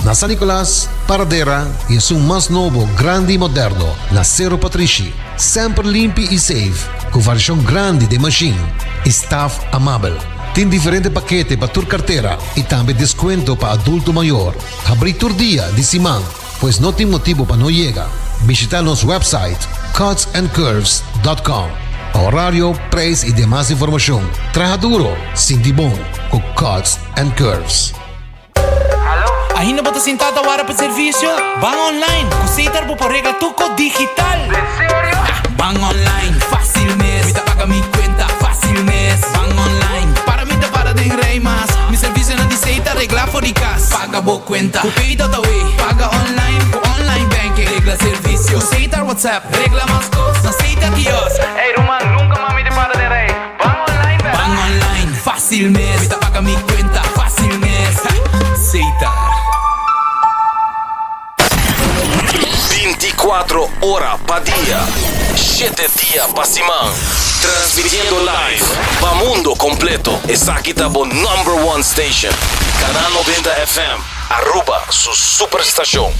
Na San Nicolás, Paradera e é um mais novo, grande e moderno, na Cerro Patrici. Sempre limpo e safe, com variação grande de machine e staff amável. Tem diferentes paquetes para tua carteira e também desconto para adulto maior. Abrir todo dia de semana, pois não tem motivo para não chegar. Visitar nosso website cutsandcurves.com. Horário, preço e demais informação. Traja duro, sinti bom, com Cuts and Curves. Ainda bota sentada para o serviço? Van online, aceitar por regla tuco digital. ¿En serio? Van online, fácil mes. Me paga mi cuenta, fácil mes. Van online, para mí te para de rey más. Mi servicio no dice regla fóricas. Paga bo cuenta, cupida da way. Paga online, online banking. Regla servicio, aceitar WhatsApp. Regla más cosas, aceita Dios. Hey Roman, nunca mami te para de rey. Van online, van online, fácil mes. Me paga mi cuenta, fácil mes. Aceitar. 24 horas para día, 7 días para semana, transmitiendo live para mundo completo. Esa aquí está por #1 station, Canal 90 FM, Aruba, su superestación.